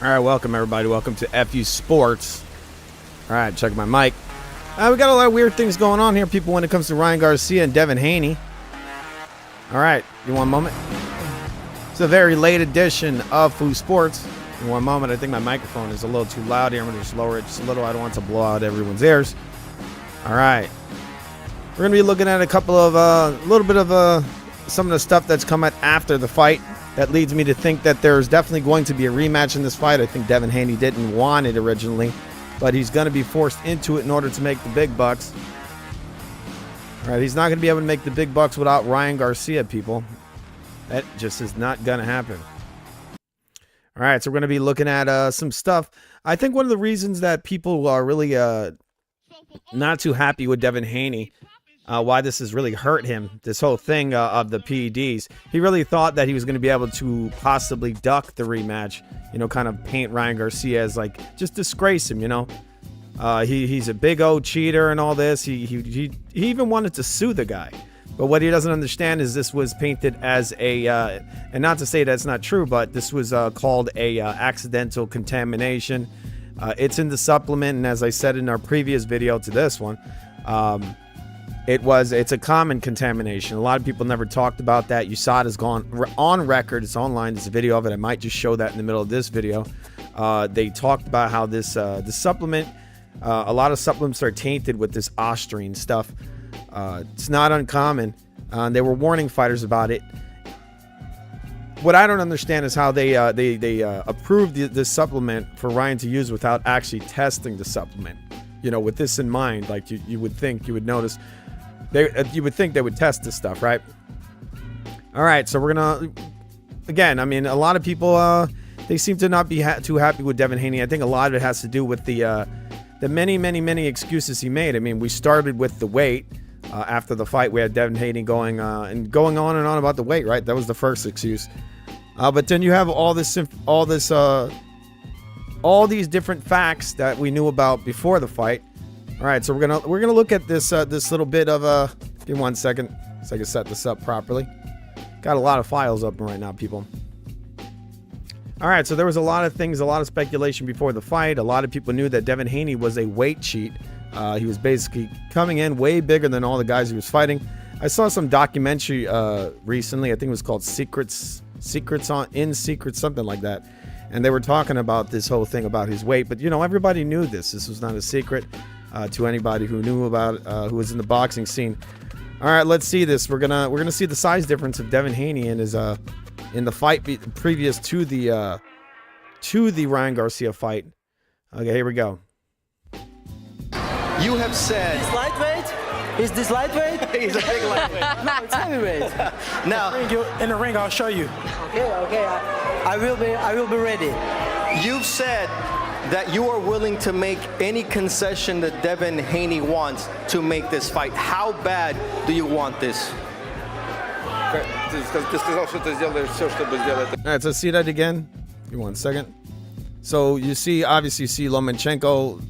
All right, welcome everybody. Welcome to FU Sports. All right, check my mic. We got a lot of weird things going on here, people, when it comes to Ryan Garcia and Devin Haney. All right, give me one moment. It's a very late edition of FU Sports. In one moment, I think my microphone is a little too loud here. I'm going to just lower it just a little. I don't want to blow out everyone's ears. All right. We're going to be looking at a couple of, little bit of some of the stuff that's come out after the fight. That leads me to think that there's definitely going to be a rematch in this fight. I think Devin Haney didn't want it originally, but he's going to be forced into it in order to make the big bucks. All right, he's not going to be able to make the big bucks without Ryan Garcia, people. That just is not going to happen. All right, so we're going to be looking at some stuff. I think one of the reasons that people are really not too happy with Devin Haney, why this has really hurt him, this whole thing of the PEDs. He really thought that he was going to be able to possibly duck the rematch, you know, kind of paint Ryan Garcia as like, just disgrace him, you know. He's a big old cheater and all this. He even wanted to sue the guy. But what he doesn't understand is this was painted as a, and not to say that's not true, but this was called a accidental contamination. It's in the supplement, and as I said in our previous video to this one, it's a common contamination. A lot of people never talked about that. You saw it has gone on record. It's online. There's a video of it. I might just show that in the middle of this video. They talked about how this supplement, a lot of supplements are tainted with this ostrine stuff. It's not uncommon. They were warning fighters about it. What I don't understand is how they approved this supplement for Ryan to use without actually testing the supplement. You know, with this in mind, like you would think, you would notice, you would think they would test this stuff, right? All right, so we're gonna, again, I mean, a lot of people, they seem to not be too happy with Devin Haney. I think a lot of it has to do with the many excuses he made. I mean, we started with the weight. After the fight, we had Devin Haney going on and on about the weight, right? That was the first excuse. But then you have all these different facts that we knew about before the fight. All right, so we're gonna look at this little bit of give me 1 second so I can set this up properly. Got a lot of files open right now, people. All right, so there was a lot of things, a lot of speculation before the fight. A lot of people knew that Devin Haney was a weight cheat. He was basically coming in way bigger than all the guys he was fighting. I saw some documentary recently. I think it was called Secrets, something like that. And they were talking about this whole thing about his weight. But, you know, everybody knew this. This was not a secret to anybody who knew about who was in the boxing scene. All right, let's see this. We're gonna see the size difference of Devin Haney in his in the fight previous to the Ryan Garcia fight. Okay, here we go. You have said... Is this lightweight? Is this lightweight? He's a big lightweight. No, it's heavyweight. Now, in the ring, I'll show you. Okay. I will be ready. you've said that you are willing to make any concession that Devin Haney wants to make this fight. How bad do you want this? All right, so see that again. Give me 1 second. So you see, obviously, you see Lomachenko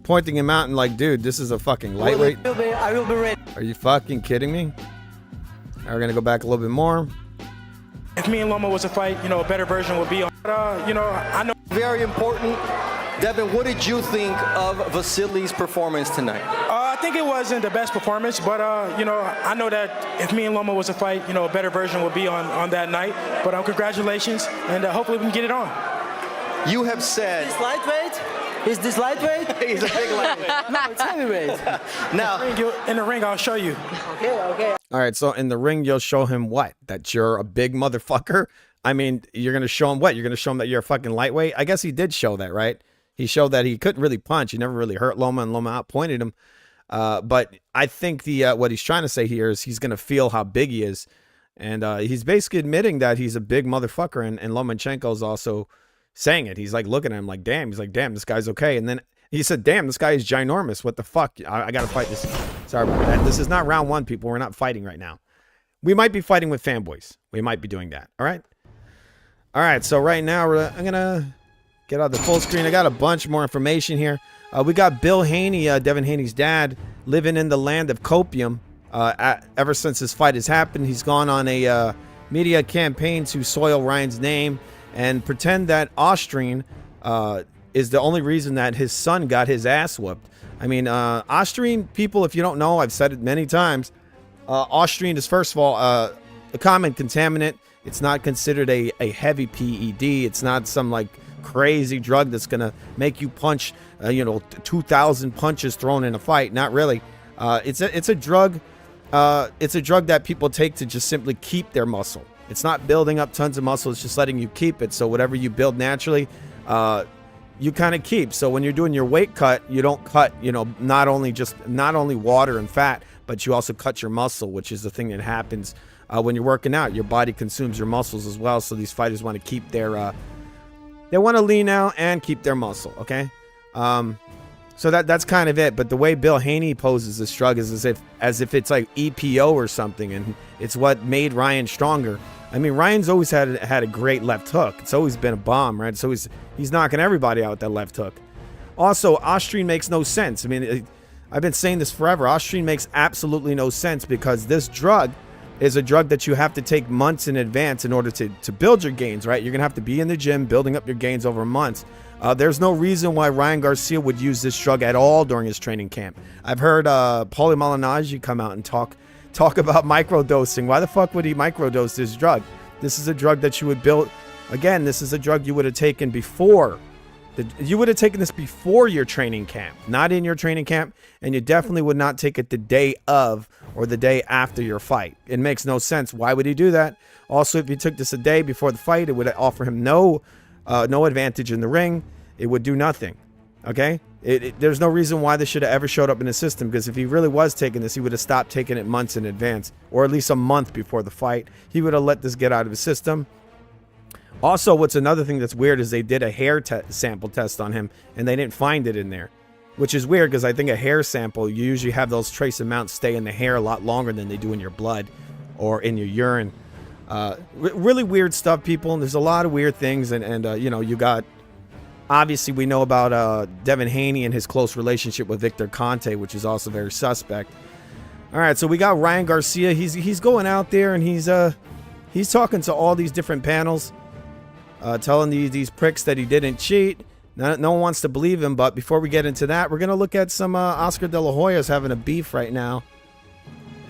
pointing him out and like, dude, this is a fucking lightweight. I will be ready. Are you fucking kidding me? All right, we're gonna go back a little bit more. If me and Loma was a fight, you know, a better version would be on. You know, I know. Very important. Devin, what did you think of Vasily's performance tonight? I think it wasn't the best performance, but you know, I know that if me and Loma was a fight, you know, a better version would be on that night. But congratulations, and hopefully we can get it on. You have said... Is this lightweight? Is this lightweight? He's a big lightweight. No, it's heavyweight. Now, in the ring, I'll show you. Okay. All right, so in the ring, you'll show him what? That you're a big motherfucker? I mean, you're going to show him what? You're going to show him that you're a fucking lightweight? I guess he did show that, right? He showed that he couldn't really punch. He never really hurt Loma, and Loma outpointed him. But I think what he's trying to say here is he's going to feel how big he is. And he's basically admitting that he's a big motherfucker, and Lomachenko's also saying it. He's like looking at him like, damn. He's like, damn, this guy's okay. And then he said, damn, this guy is ginormous. What the fuck? I got to fight this. Sorry about that. This is not round one, people. We're not fighting right now. We might be fighting with fanboys. We might be doing that. All right. All right. So right now, I'm going to get out the full screen. I got a bunch more information here. We got Bill Haney, Devin Haney's dad, living in the land of copium. Ever since this fight has happened, he's gone on a media campaign to soil Ryan's name. and pretend that Austrian is the only reason that his son got his ass whooped. I mean, Austrian people, if you don't know, I've said it many times, Austrian is, first of all, a common contaminant. It's not considered a heavy PED. It's not some like crazy drug that's gonna make you punch, 2,000 punches thrown in a fight. Not really. It's a drug. It's a drug that people take to just simply keep their muscle. It's not building up tons of muscle. It's just letting you keep it. So whatever you build naturally, you kind of keep. So when you're doing your weight cut, you don't cut, not only water and fat, but you also cut your muscle, which is the thing that happens when you're working out. Your body consumes your muscles as well. So these fighters want to keep their, they want to lean out and keep their muscle. Okay. So that's kind of it. But the way Bill Haney poses this drug is as if it's like EPO or something, and it's what made Ryan stronger. I mean, Ryan's always had a great left hook. It's always been a bomb, right? So he's knocking everybody out with that left hook. Also, Austrian makes no sense. I mean, I've been saying this forever. Austrian makes absolutely no sense because this drug is a drug that you have to take months in advance in order to build your gains, right? You're going to have to be in the gym building up your gains over months. There's no reason why Ryan Garcia would use this drug at all during his training camp. I've heard Paulie Malignaggi come out and talk about microdosing. Why the fuck would he microdose this drug? This is a drug that you would build. Again, this is a drug you would have taken before. You would have taken this before your training camp, not in your training camp, and you definitely would not take it the day of or the day after your fight. It makes no sense. Why would he do that? Also, if you took this a day before the fight, it would offer him no advantage in the ring. It would do nothing. Okay? There's no reason why this should have ever showed up in his system, because if he really was taking this, he would have stopped taking it months in advance, or at least a month before the fight. He would have let this get out of his system. Also, what's another thing that's weird is they did a hair sample test on him, and they didn't find it in there, which is weird because I think a hair sample, you usually have those trace amounts stay in the hair a lot longer than they do in your blood or in your urine. Really weird stuff, people. And there's a lot of weird things, and you got, obviously we know about Devin Haney and his close relationship with Victor Conte, which is also very suspect. All right, so we got Ryan Garcia. He's going out there and he's talking to all these different panels. Telling these pricks that he didn't cheat. No one wants to believe him, but before we get into that, we're going to look at some Oscar De La Hoya's having a beef right now.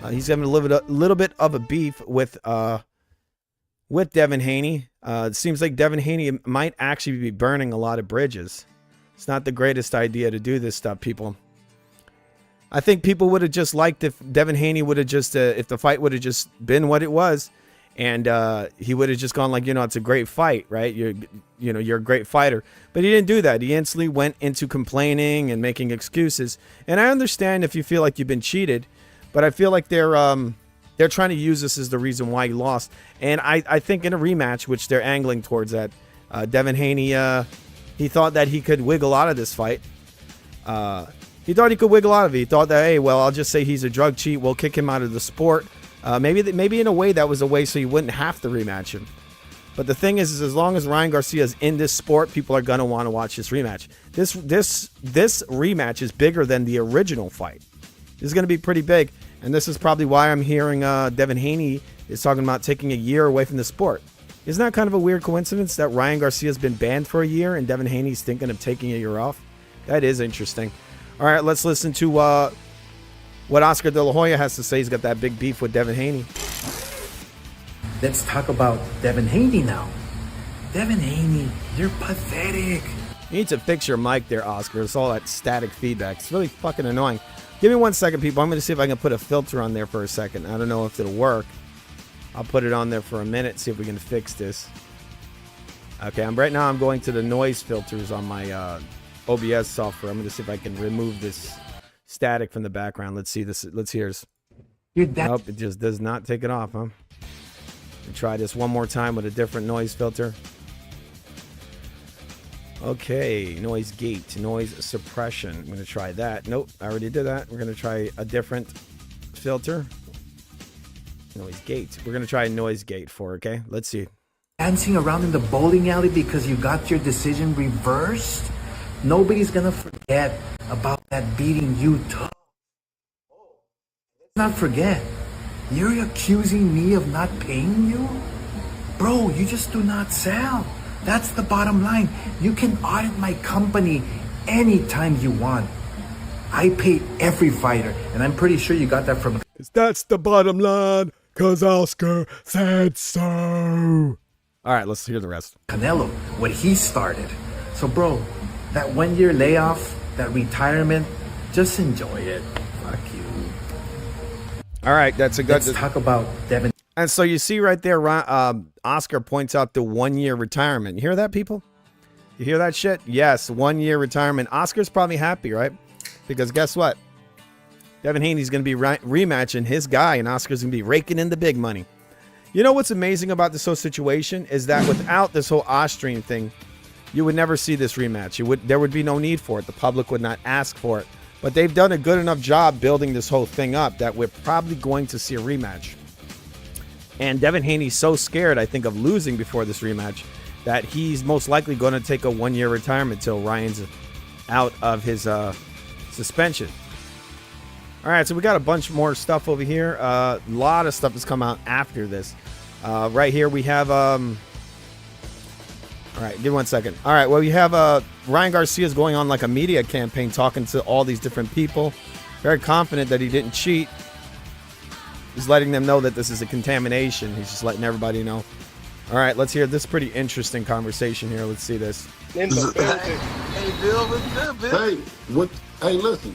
He's having a little bit of a beef with Devin Haney. It seems like Devin Haney might actually be burning a lot of bridges. It's not the greatest idea to do this stuff, people. I think people would have just liked if Devin Haney would have just, if the fight would have just been what it was. And he would have just gone like, it's a great fight, right? You're a great fighter. But he didn't do that. He instantly went into complaining and making excuses. And I understand if you feel like you've been cheated, but I feel like they're trying to use this as the reason why he lost. And I think in a rematch, which they're angling towards that, Devin Haney, he thought that he could wiggle out of this fight. He thought he could wiggle out of it. He thought that, hey, well, I'll just say he's a drug cheat. We'll kick him out of the sport. Maybe in a way that was a way so you wouldn't have to rematch him. But the thing is as long as Ryan Garcia is in this sport, people are gonna want to watch this rematch. This rematch is bigger than the original fight. This is gonna be pretty big, and this is probably why I'm hearing Devin Haney is talking about taking a year away from the sport. Isn't that kind of a weird coincidence that Ryan Garcia's been banned for a year and Devin Haney's thinking of taking a year off? That is interesting. All right, let's listen to what Oscar De La Hoya has to say. He's got that big beef with Devin Haney. Let's talk about Devin Haney now. Devin Haney, you're pathetic. You need to fix your mic there, Oscar. It's all that static feedback. It's really fucking annoying. Give me 1 second, people. I'm going to see if I can put a filter on there for a second. I don't know if it'll work. I'll put it on there for a minute, see if we can fix this. Okay, right now I'm going to the noise filters on my OBS software. I'm going to see if I can remove this static from the background. Let's see this. Let's hear this. Nope, it just does not take it off, huh? We'll try this one more time with a different noise filter. Okay, noise gate, noise suppression. I'm going to try that. Nope, I already did that. We're going to try a different filter. Noise gate. We're going to try noise gate 4, okay? Let's see. Dancing around in the bowling alley because you got your decision reversed? Nobody's going to forget about that beating you took. Let's not forget, you're accusing me of not paying you? Bro, you just do not sell. That's the bottom line. You can audit my company anytime you want. I pay every fighter, and I'm pretty sure you got that from That's the bottom line, because Oscar said so. All right, let's hear the rest. Canelo, what he started. So, bro, that 1 year layoff, that retirement, just enjoy it. Fuck you. All right, that's a good. Let's talk about Devin. And so you see right there, Oscar points out the 1 year retirement. You hear that, people? You hear that shit? Yes, 1 year retirement. Oscar's probably happy, right? Because guess what? Devin Haney's going to be rematching his guy, and Oscar's going to be raking in the big money. You know what's amazing about this whole situation is that without this whole Austrian thing, you would never see this rematch. There would be no need for it. The public would not ask for it. But they've done a good enough job building this whole thing up that we're probably going to see a rematch. And Devin Haney's so scared, I think, of losing before this rematch that he's most likely going to take a 1 year retirement till Ryan's out of his suspension. All right, so we got a bunch more stuff over here. A lot of stuff has come out after this. Right here we have... all right, give me 1 second. All right, well, you have Ryan Garcia's going on like a media campaign talking to all these different people. Very confident that he didn't cheat. He's letting them know that this is a contamination. He's just letting everybody know. All right, let's hear this pretty interesting conversation here. Let's see this. Hey, Bill, what's good, Bill? Hey, hey, listen.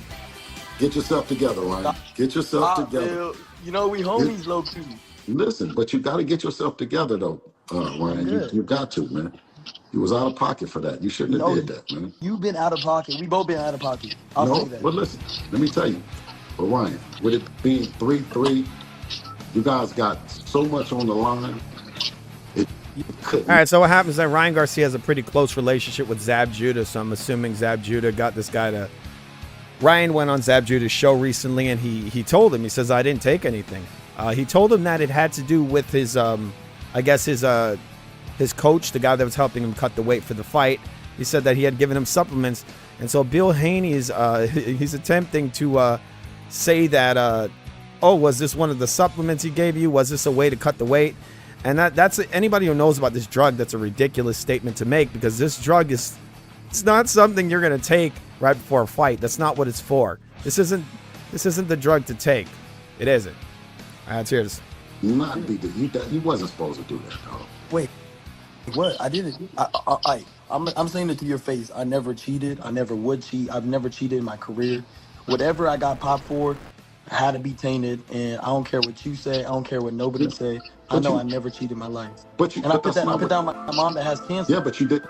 Get yourself together, Ryan. Get yourself together. Bill. You know we homies, low key. Listen, but you got to get yourself together, though, Ryan. You got to, man. You was out of pocket for that. You shouldn't have did that, man. You've been out of pocket. We both been out of pocket. I'll say that. But listen, let me tell you. But Ryan, with it being 3-3, you guys got so much on the line. All right, so what happens is that Ryan Garcia has a pretty close relationship with Zab Judah, so I'm assuming Zab Judah got this guy to... Ryan went on Zab Judah's show recently, and he told him, he says, I didn't take anything. He told him that it had to do with his, I guess his coach, the guy that was helping him cut the weight for the fight. He said that he had given him supplements, and so Bill Haney is he's attempting to say that, oh, was this one of the supplements he gave you? Was this a way to cut the weight? And that's anybody who knows about this drug, that's a ridiculous statement to make, because this drug it's not something you're going to take right before a fight. That's not what it's for. This isn't the drug to take. It isn't. All right, let's hear this. You wasn't supposed to do that, dog. Wait, what? I didn't. I'm saying it to your face. I never cheated. I never would cheat. I've never cheated in my career. Whatever I got popped for had to be tainted, and I don't care what you say. I don't care what nobody say. I know I never cheated in my life. I put down my mom that has cancer. Yeah, but you did.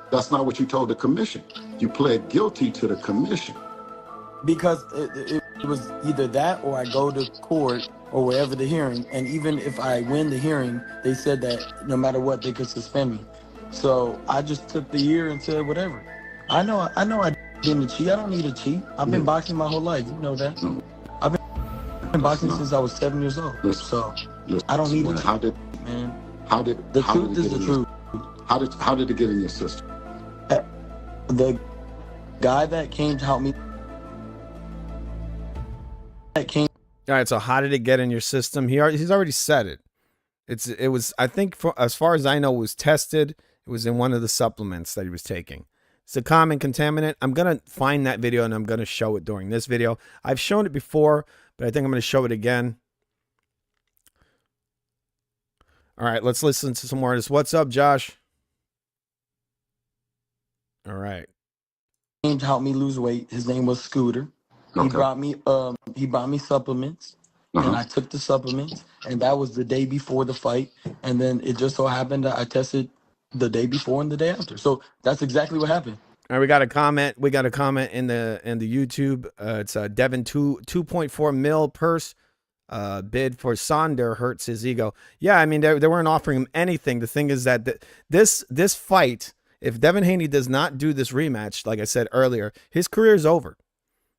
That's not what you told the commission. You pled guilty to the commission. Because it was either that or I go to court or wherever the hearing, and even if I win the hearing, they said that no matter what, they could suspend me. So I just took the year and said whatever. I know I didn't cheat. I don't need to cheat. I've been boxing my whole life. You know that. No. I've been boxing since I was 7 years old. So I don't need to cheat, man. The truth is the truth. How did it get in your system? The guy that came to help me. All right, so how did it get in your system? He's already said it. It was, I think, as far as I know, it was tested. It was in one of the supplements that he was taking. It's a common contaminant. I'm going to find that video, and I'm going to show it during this video. I've shown it before, but I think I'm going to show it again. All right, let's listen to some more of this. What's up, Josh? All right. Came to help me lose weight. His name was Scooter. Okay. He brought me supplements, and I took the supplements, and that was the day before the fight. And then it just so happened that I tested the day before and the day after. So that's exactly what happened. All right, we got a comment. We got a comment in the YouTube. It's Devin 2.4 mil purse bid for Sonder hurts his ego. Yeah, I mean they weren't offering him anything. The thing is that this fight, if Devin Haney does not do this rematch, like I said earlier, his career is over.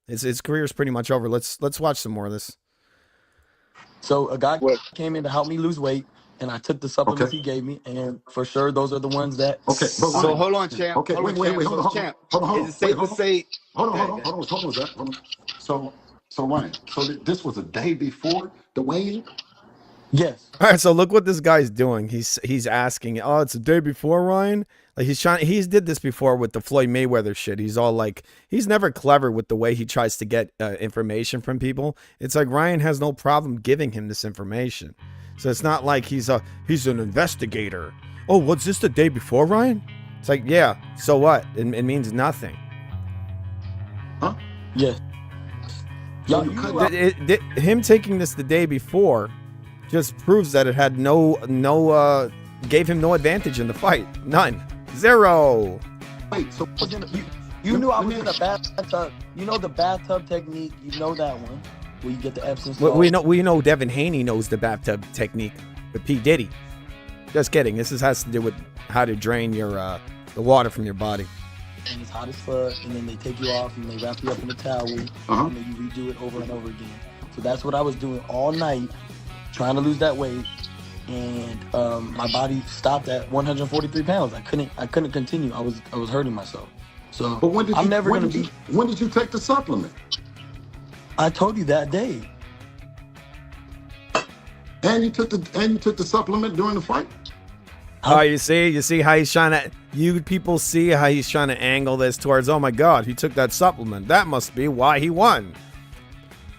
His career is pretty much over. Let's watch some more of this. So a guy came in to help me lose weight, and I took the supplements he gave me, and for sure those are the ones that. Okay, So hold on, champ. Okay, hold on, champ. Hold on. Is it safe to say? Hold on, Zach. So Ryan, this was a day before the weigh-in? Yes. All right, so look what this guy's doing. He's asking, "Oh, it's the day before, Ryan." Like he's did this before with the Floyd Mayweather shit. He's all like, he's never clever with the way he tries to get information from people. It's like Ryan has no problem giving him this information. So it's not like he's an investigator. Oh, what's this the day before, Ryan? It's like, yeah, so what? It means nothing. Huh? Yes. So Yo, you you cut knew Him taking this the day before just proves that it had gave him no advantage in the fight. None. Zero. wait. So you knew I was in a bathtub. You know the bathtub technique. You know that one where you get the Epsom salt. We know Devin Haney knows the bathtub technique with P. Diddy. Just kidding. This has to do with how to drain your the water from your body. And it's hot as fuck, and then they take you off and they wrap you up in a towel, and then you redo it over and over again. So that's what I was doing all night, trying to lose that weight, and my body stopped at 143 pounds. I couldn't continue. I was hurting myself. So but when did I'm you, never when gonna did be. you, when did you take the supplement? I told you that day. And you took the supplement during the fight? Oh, you see how he's trying to, you people see how he's trying to angle this towards, oh my God, he took that supplement. That must be why he won.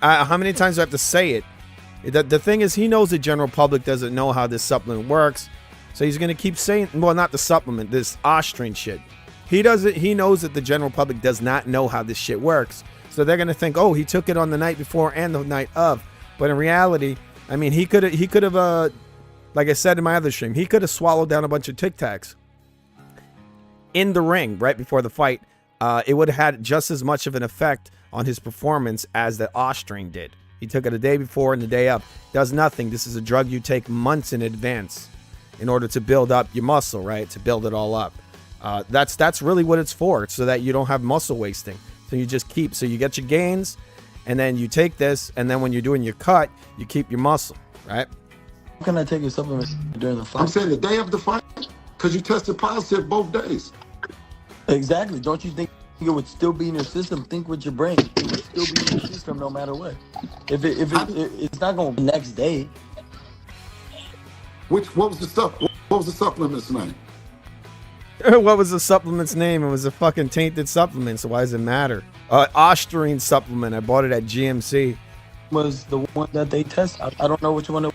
How many times do I have to say it? The thing is, he knows the general public doesn't know how this supplement works. So he's going to keep saying, well, not the supplement, this Austrian shit. He knows that the general public does not know how this shit works. So they're going to think, oh, he took it on the night before and the night of. But in reality, I mean, he could have, like I said in my other stream, he could have swallowed down a bunch of Tic Tacs in the ring right before the fight. It would have had just as much of an effect on his performance as the Austrian did. He took it a day before and the day up. Does nothing. This is a drug you take months in advance in order to build up your muscle, right? To build it all up. That's really what it's for. It's so that you don't have muscle wasting. So you just keep, so you get your gains, and then you take this, and then when you're doing your cut, you keep your muscle, right? How can I take a supplement during the fight? I'm saying the day of the fight, because you tested positive both days. Exactly. Don't you think it would still be in your system? Think with your brain. It would still be in your system no matter what. It's not going to be next day. What was the supplement's name? What was the supplement's name? It was a fucking tainted supplement, so why does it matter? Austrian supplement. I bought it at GMC. Was the one that they test? I don't know which one it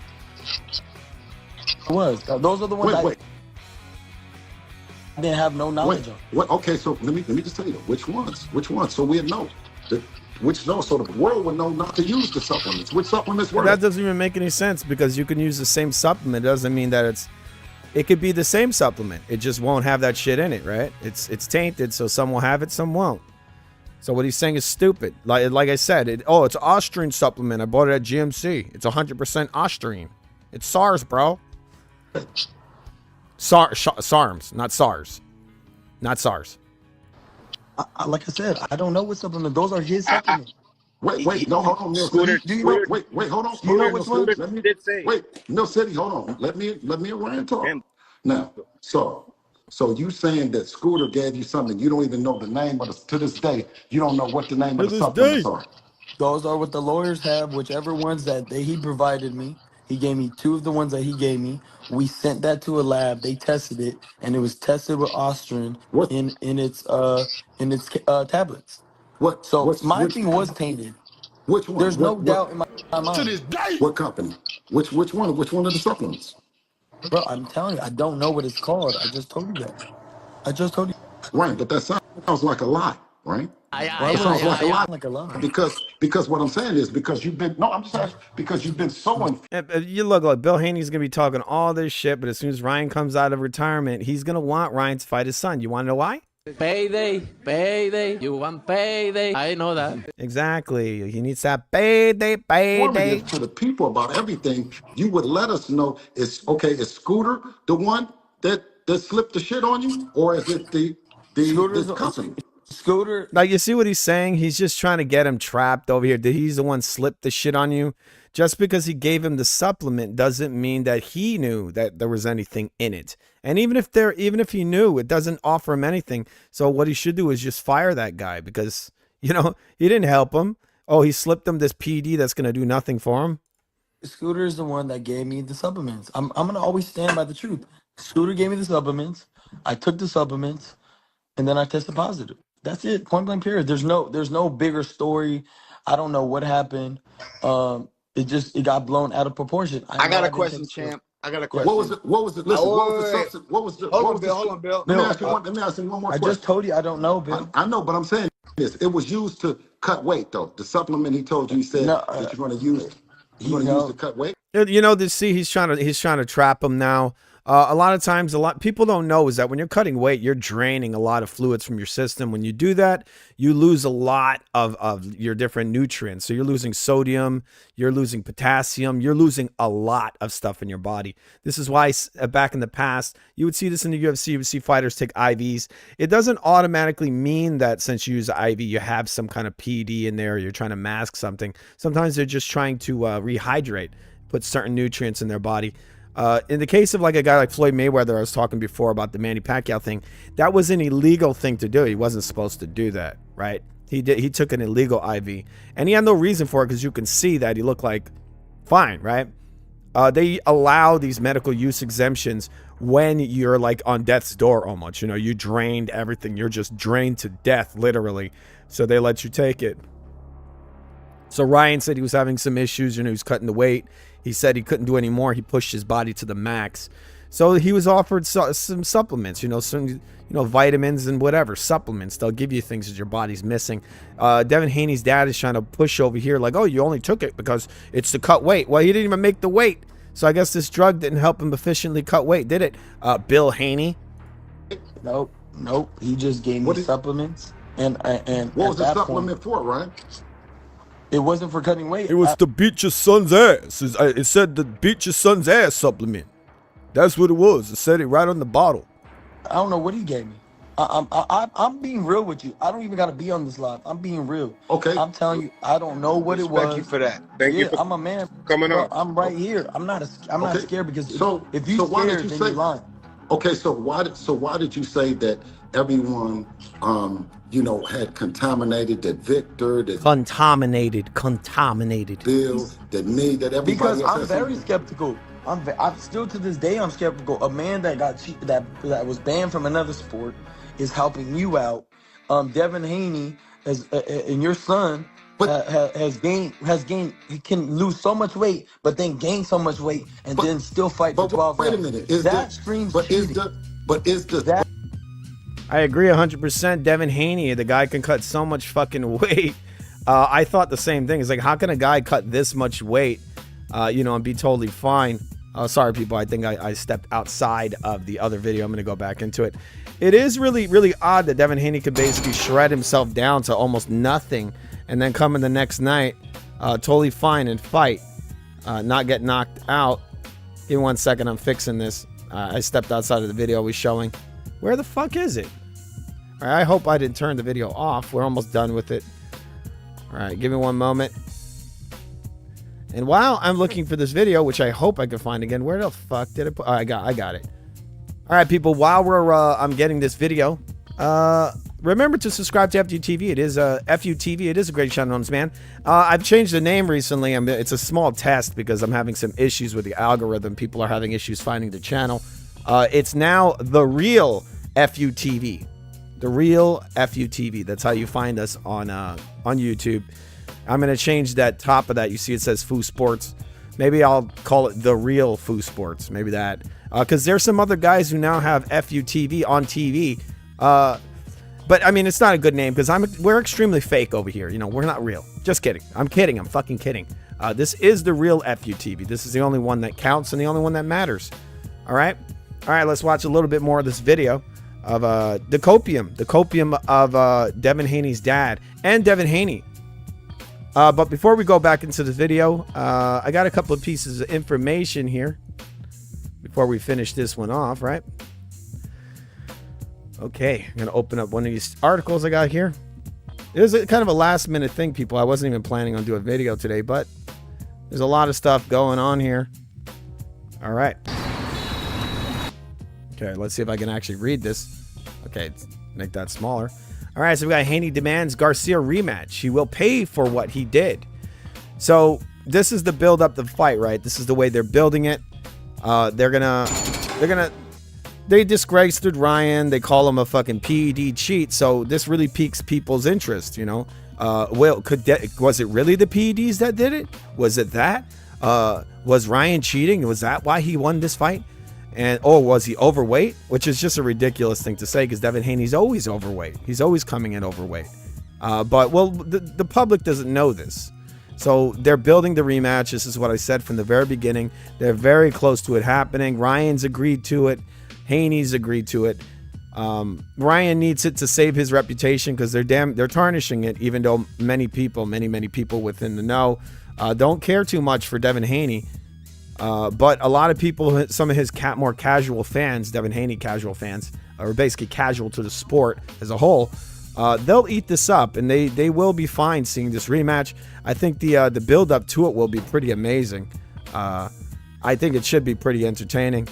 was. Those are the ones Wait. I didn't have no knowledge of. What? Okay, so let me just tell you which ones. So we'd know. So the world would know not to use the supplements. Which supplements were That they? doesn't even make any sense because you can use the same supplement. It doesn't mean that it could be the same supplement. It just won't have that shit in it, right? It's tainted, so some will have it, some won't. So what he's saying is stupid. Like I said, it's an Austrian supplement. I bought it at GMC. It's 100% Austrian. It's SARS, bro. SARMs, not SARS. Not SARS. Like I said, I don't know what supplement. Those are his supplements. Wait, no, hold on, Mill Scooter, City. do you know- Wait, hold on. Do you know Hold on, which Mill ones? City. Let me- did say. Wait, Mill City, hold on. Let me and Ryan talk. Damn. Now, so you saying that Scooter gave you something you don't even know the name, but to this day you don't know what the name of the supplements are. Those are what the lawyers have, whichever ones that he provided me. He gave me 2 of the ones that he gave me. We sent that to a lab. They tested it, and it was tested with Austrian What? in its tablets. What? So Which thing was tainted. Which one? There's no What- doubt in my mind. What company? Which one? Which one of the supplements? Bro, I'm telling you, I don't know what it's called. I just told you that. I just told you. Right, but that sounds like a lie, right? Why It sounds like a lie. like a lie? Because what I'm saying is because you've been I'm just asking because you've been so You look like Bill Haney's going to be talking all this shit, but as soon as Ryan comes out of retirement, he's going to want Ryan to fight his son. You want to know why? Payday. You want payday? I know that. Exactly. He needs that payday. informative to the people about everything. You would let us know. Is Scooter the one that slipped the shit on you, or is it the Scooter's this company? Scooter. Like, you see what he's saying? He's just trying to get him trapped over here. He's the one slipped the shit on you. Just because he gave him the supplement doesn't mean that he knew that there was anything in it. And even if he knew, it doesn't offer him anything. So what he should do is just fire that guy because, he didn't help him. Oh, he slipped him this PD that's going to do nothing for him. Scooter is the one that gave me the supplements. I'm gonna always stand by the truth. Scooter gave me the supplements. I took the supplements, and then I tested positive. That's it. Point blank. Period. There's no bigger story. I don't know what happened. It got blown out of proportion. I I know got I a didn't take question, the pill. champ. I got a Yes. What was question. it? What was it? Listen, what was the Wait. substance? What was the? Hold What on, was the? Bill. Hold on, Bill. Let me Bill, ask you one. Let me ask you one more I question. just told you I don't know, Bill. I know, but I'm saying this. It was used to cut weight, though. The supplement he told you, he said No, that you're going to use. You're going to use to cut weight. You know, he's trying to trap him now. A lot of times, people don't know is that when you're cutting weight, you're draining a lot of fluids from your system. When you do that, you lose a lot of your different nutrients. So you're losing sodium, you're losing potassium, you're losing a lot of stuff in your body. This is why back in the past, you would see this in the UFC. You would see fighters take IVs. It doesn't automatically mean that since you use an IV, you have some kind of PD in there, or you're trying to mask something. Sometimes they're just trying to rehydrate, put certain nutrients in their body. In the case of like a guy like Floyd Mayweather, I was talking before about the Manny Pacquiao thing, that was an illegal thing to do. He wasn't supposed to do that, right? He took an illegal IV, and he had no reason for it because you can see that he looked like fine, right? They allow these medical use exemptions when you're like on death's door almost. You know, you drained everything. You're just drained to death, literally. So they let you take it. So Ryan said he was having some issues, he was cutting the weight. He said he couldn't do any more. He pushed his body to the max. So he was offered some supplements, some vitamins and whatever, supplements. They'll give you things that your body's missing. Devin Haney's dad is trying to push over here like, oh, you only took it because it's to cut weight. Well, he didn't even make the weight. So I guess this drug didn't help him efficiently cut weight, did it? Bill Haney? Nope. He just gave me supplements. And what was the supplement for, Ryan? It wasn't for cutting weight. It was to beat your son's ass. It said the beat your son's ass supplement. That's what it was. It said it right on the bottle. I don't know what he gave me. I'm being real with you. I don't even got to be on this live. I'm being real. Okay. I'm telling you, I don't know what it was. Thank you for that. Thank you for I'm a man. coming on. I'm right here. I'm not scared because if you why scared, did you then say, you're lying. Okay, so why did you say that everyone had contaminated, that Victor, that Contaminated. Bill, that me, that everybody Because else I'm has very something? skeptical. I'm still to this day I'm skeptical. A man that got that was banned from another sport is helping you out. Devin Haney and your son has gained. He can lose so much weight, but then gain so much weight and then still fight for 12 wait a rounds. minute. That screams cheating. I agree 100%. Devin Haney, the guy can cut so much fucking weight. I thought the same thing. It's like, how can a guy cut this much weight, and be totally fine? Sorry, people. I think I stepped outside of the other video. I'm going to go back into it. It is really, really odd that Devin Haney could basically shred himself down to almost nothing and then come in the next night totally fine and fight, not get knocked out. Give me 1 second. I'm fixing this. I stepped outside of the video I was showing. Where the fuck is it? All right, I hope I didn't turn the video off. We're almost done with it. All right, give me one moment. And while I'm looking for this video, which I hope I can find again, where the fuck did I put? Oh, I got it. All right, people. While I'm getting this video, remember to subscribe to FU TV. It is FU TV. It is a great channel, known as man. I've changed the name recently. It's a small test because I'm having some issues with the algorithm. People are having issues finding the channel. It's now The Real FU TV. The Real FU TV. That's how you find us on YouTube. I'm going to change that top of that. You see it says Foo Sports. Maybe I'll call it The Real Foo Sports. Maybe that. Because there's some other guys who now have FU TV on TV. But, I mean, it's not a good name because we're extremely fake over here. We're not real. Just kidding. I'm kidding. I'm fucking kidding. This is The Real FU TV. This is the only one that counts and the only one that matters. All right? All right, let's watch a little bit more of this video of the copium of Devin Haney's dad and Devin Haney. But before we go back into the video, I got a couple of pieces of information here before we finish this one off, right? Okay, I'm going to open up one of these articles I got here. It was kind of a last minute thing, people. I wasn't even planning on doing a video today, but there's a lot of stuff going on here. All right. Okay, let's see if I can actually read this. Okay, make that smaller. All right, so we got Haney demands Garcia rematch. He will pay for what he did. So this is the build up the fight, right? This is the way they're building it. They disgraced Ryan. They call him a fucking PED cheat. So this really piques people's interest, you know. Was it really the PEDs that did it? Was it that? Was Ryan cheating? Was that why he won this fight? And was he overweight? Which is just a ridiculous thing to say because Devin Haney's always overweight. He's always coming in overweight. But the public doesn't know this. So they're building the rematch. This is what I said from the very beginning. They're very close to it happening. Ryan's agreed to it. Haney's agreed to it. Ryan needs it to save his reputation because they're tarnishing it, even though many people within the know don't care too much for Devin Haney. But a lot of people, some of his more casual fans, Devin Haney casual fans, or basically casual to the sport as a whole, they'll eat this up, and they will be fine seeing this rematch. I think the build up to it will be pretty amazing. I think it should be pretty entertaining.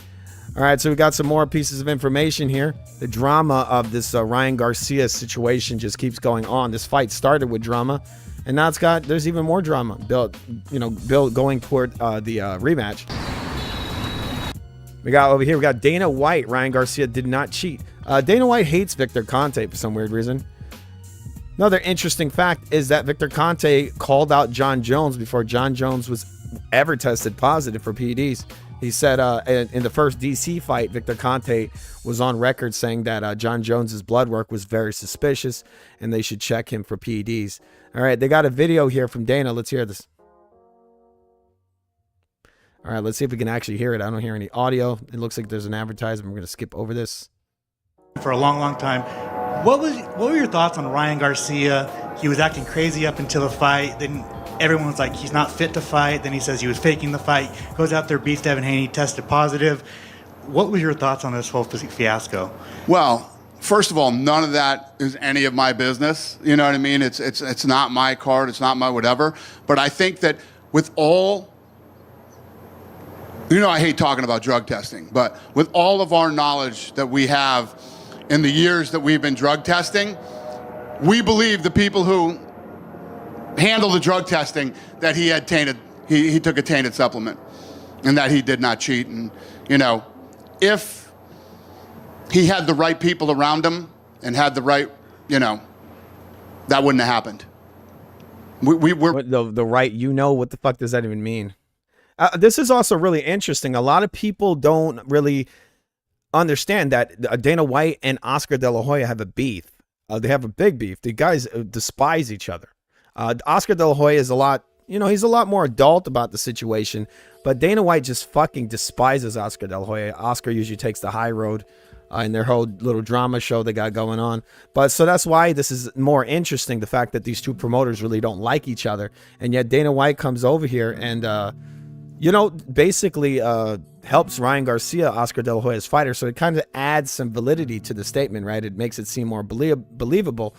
All right, so we got some more pieces of information here. The drama of this Ryan Garcia situation just keeps going on. This fight started with drama, and now there's even more drama built going toward the rematch. We got Dana White. Ryan Garcia did not cheat. Dana White hates Victor Conte for some weird reason. Another interesting fact is that Victor Conte called out John Jones before John Jones was ever tested positive for PEDs. He said in the first DC fight, Victor Conte was on record saying that John Jones's blood work was very suspicious and they should check him for PEDs. All right, they got a video here from Dana. Let's hear this. All right, let's see if we can actually hear it. I don't hear any audio. It looks like there's an advertisement. We're going to skip over this. For a long, long time. What were your thoughts on Ryan Garcia? He was acting crazy up until the fight. Then everyone was like, he's not fit to fight. Then he says he was faking the fight. Goes out there, beats Devin Haney, tested positive. What was your thoughts on this whole fiasco? Well, first of all, none of that is any of my business. You know what I mean? It's not my card. It's not my whatever. But I think that with all, I hate talking about drug testing, but with all of our knowledge that we have in the years that we've been drug testing, we believe the people who handle the drug testing that he had tainted, he took a tainted supplement and that he did not cheat. And, if he had the right people around him and had the right, that wouldn't have happened. We're the right, what the fuck does that even mean? This is also really interesting. A lot of people don't really understand that Dana White and Oscar De La Hoya have a beef. They have a big beef. The guys despise each other. Oscar De La Hoya is he's a lot more adult about the situation, but Dana White just fucking despises Oscar De La Hoya. Oscar usually takes the high road in their whole little drama show they got going on. But so that's why this is more interesting, the fact that these two promoters really don't like each other. And yet Dana White comes over here and, basically helps Ryan Garcia, Oscar De La Hoya's fighter. So it kind of adds some validity to the statement, right? It makes it seem more believable.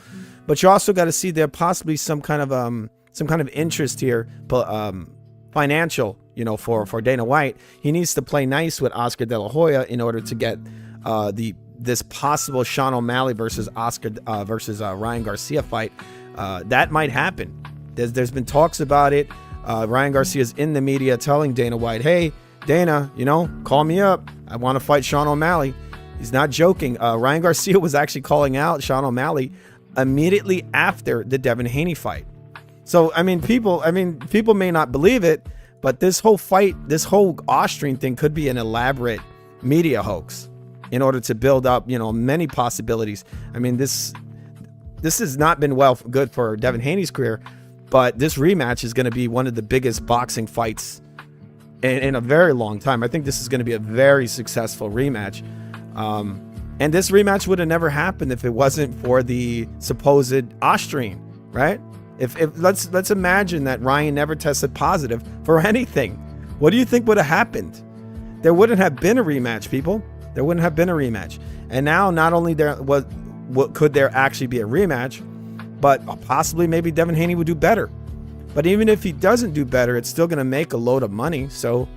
But you also got to see there possibly some kind of interest here, financial, for Dana White. He needs to play nice with Oscar De La Hoya in order to get this possible Sean O'Malley versus Ryan Garcia fight. That might happen. There's been talks about it. Ryan Garcia's in the media telling Dana White, hey, Dana, call me up. I want to fight Sean O'Malley. He's not joking. Ryan Garcia was actually calling out Sean O'Malley immediately after the Devin Haney fight. So, people may not believe it, but this whole fight, this whole Austrian thing could be an elaborate media hoax in order to build up, many possibilities. This has not been good for Devin Haney's career, but this rematch is going to be one of the biggest boxing fights in a very long time. I think this is going to be a very successful rematch. And this rematch would have never happened if it wasn't for the supposed Austrian, right? If let's imagine that Ryan never tested positive for anything. What do you think would have happened? There wouldn't have been a rematch, people. There wouldn't have been a rematch. And now not only could there actually be a rematch, but possibly maybe Devin Haney would do better. But even if he doesn't do better, it's still going to make a load of money. So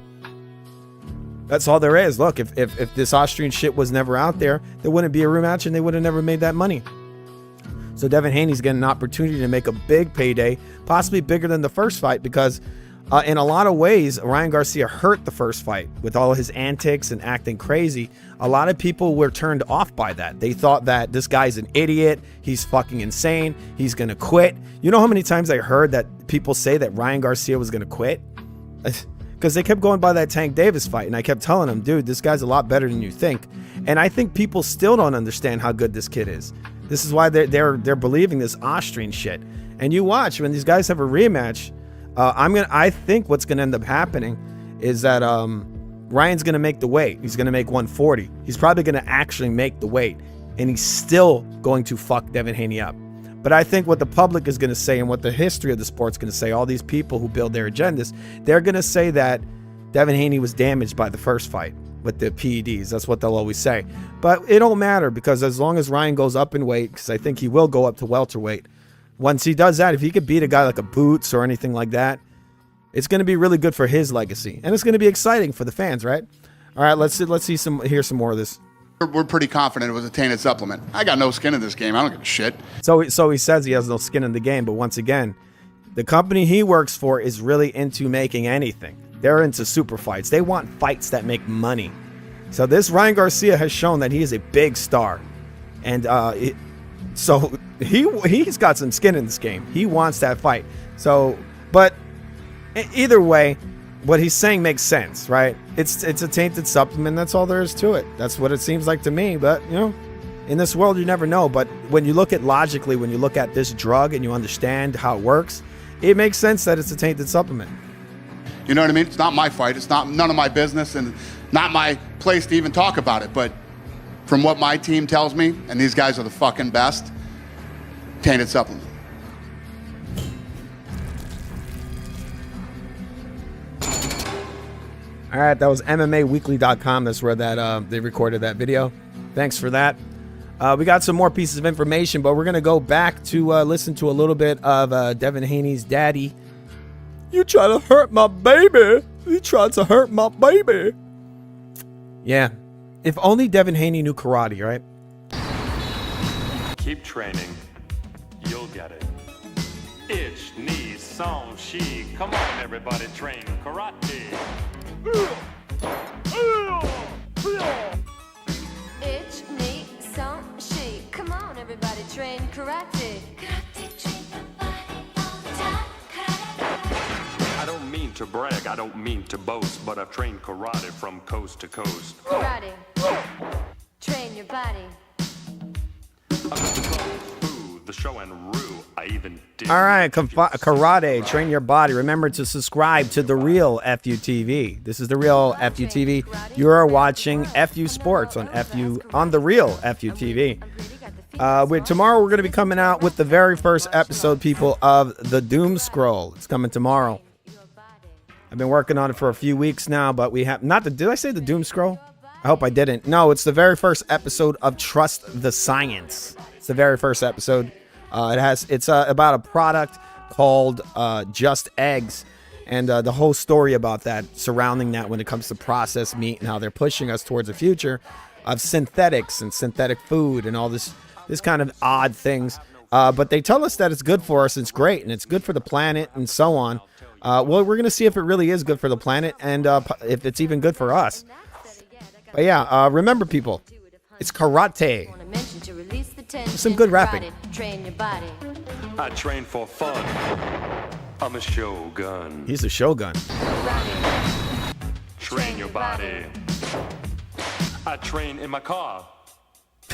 that's all there is. Look, if this Austrian shit was never out there wouldn't be a rematch and they would have never made that money. So Devin Haney's getting an opportunity to make a big payday, possibly bigger than the first fight, because In a lot of ways, Ryan Garcia hurt the first fight with all his antics and acting crazy. A lot of people were turned off by that. They thought that this guy's an idiot. He's fucking insane. He's going to quit. You know how many times I heard that people say that Ryan Garcia was going to quit? Because they kept going by that Tank Davis fight. And I kept telling them, dude, this guy's a lot better than you think. And I think people still don't understand how good this kid is. This is why they're believing this Austrian shit. And you watch when these guys have a rematch. I think what's gonna end up happening is that Ryan's gonna make the weight. He's gonna make 140. He's probably gonna actually make the weight, and he's still going to fuck Devin Haney up. But I think what the public is gonna say and what the history of the sport's gonna say, all these people who build their agendas, they're gonna say that Devin Haney was damaged by the first fight with the PEDs. That's what they'll always say. But it don't matter, because as long as Ryan goes up in weight, because I think he will go up to welterweight. Once he does that, if he could beat a guy like a Boots or anything like that, it's going to be really good for his legacy, and it's going to be exciting for the fans, right? All right, let's hear some more of this. We're pretty confident it was a tainted supplement. I got no skin in this game. I don't give a shit. So he says he has no skin in the game, but once again, the company he works for is really into making anything. They're into super fights. They want fights that make money. So this Ryan Garcia has shown that he is a big star, and so he's got some skin in this game. He wants that fight. So, but either way, what he's saying makes sense, right? It's a tainted supplement. That's all there is to it. That's what it seems like to me. But you know, in this world, you never know. But when you look at logically, when you look at this drug and you understand how it works, it makes sense that it's a tainted supplement. You know what I mean? It's not my fight. It's not none of my business, and not my place to even talk about it. But from what my team tells me, and these guys are the fucking best, tainted supplement. All right, that was MMAweekly.com. That's where that they recorded that video. Thanks for that. We got some more pieces of information, but we're going to go back to listen to a little bit of Devin Haney's daddy. You try to hurt my baby. You tried to hurt my baby. Yeah. If only Devin Haney knew karate, right? Keep training. You'll get it. Ich, ni, song, she. Come on, everybody, train karate. Ich, ni, song, she. Come on, everybody, train karate. Karate, train your body all the time. Karate. I don't mean to brag, I don't mean to boast, but I've trained karate from coast to coast. Karate. Train your body. I've got the kung fu, the show and rue. I even did. All right, karate, train your body. Remember to subscribe to The Real FUTV. This is The Real FUTV. You are watching FU Sports on The Real FUTV. Tomorrow we're going to be coming out with the very first episode, people, of The Doom Scroll. It's coming tomorrow. I've been working on it for a few weeks now, but we have not. Did I say The Doom Scroll? I hope I didn't. No, it's the very first episode of Trust the Science. It's the very first episode. It's about a product called Just Eggs, and the whole story about that, surrounding that when it comes to processed meat and how they're pushing us towards a future of synthetics and synthetic food and all this kind of odd things. But they tell us that it's good for us, it's great, and it's good for the planet and so on. Well, we're going to see if it really is good for the planet and if it's even good for us. But yeah, remember, people, it's karate. Some good rapping. Train your body. I train for fun. I'm a shogun. He's a shogun. Train your body. I train in my car.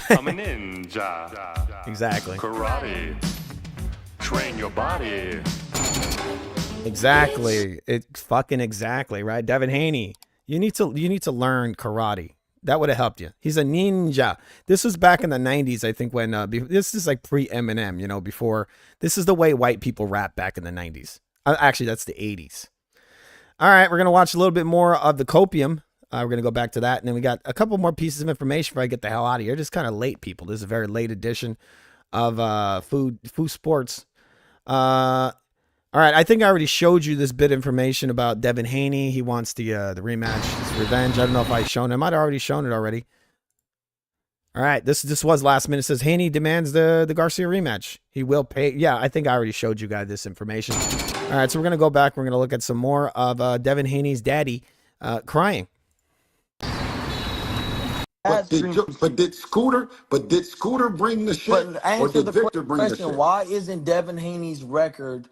I'm a ninja. Exactly. Karate. Train your body. Exactly. It's fucking exactly, right? Devin Haney, you need to learn karate. That would have helped you. He's a ninja. This was back in the 90s, I think, when this is like pre-Eminem, you know, before. This is the way white people rap back in the 90s. Actually, that's the 80s. All right, we're going to watch a little bit more of the Copium. We're going to go back to that. And then we got a couple more pieces of information before I get the hell out of here. Just kind of late, people. This is a very late edition of Food Sports. All right, I think I already showed you this bit of information about Devin Haney. He wants the rematch, his revenge. I don't know if I've shown it. I might have already shown it already. All right, this was last minute. It says Haney demands the Garcia rematch. He will pay. Yeah, I think I already showed you guys this information. All right, so we're gonna go back. We're gonna look at some more of Devin Haney's daddy crying. But did Scooter bring the shit, But or answer did the Victor bring the question: shit? why isn't Devin Haney's record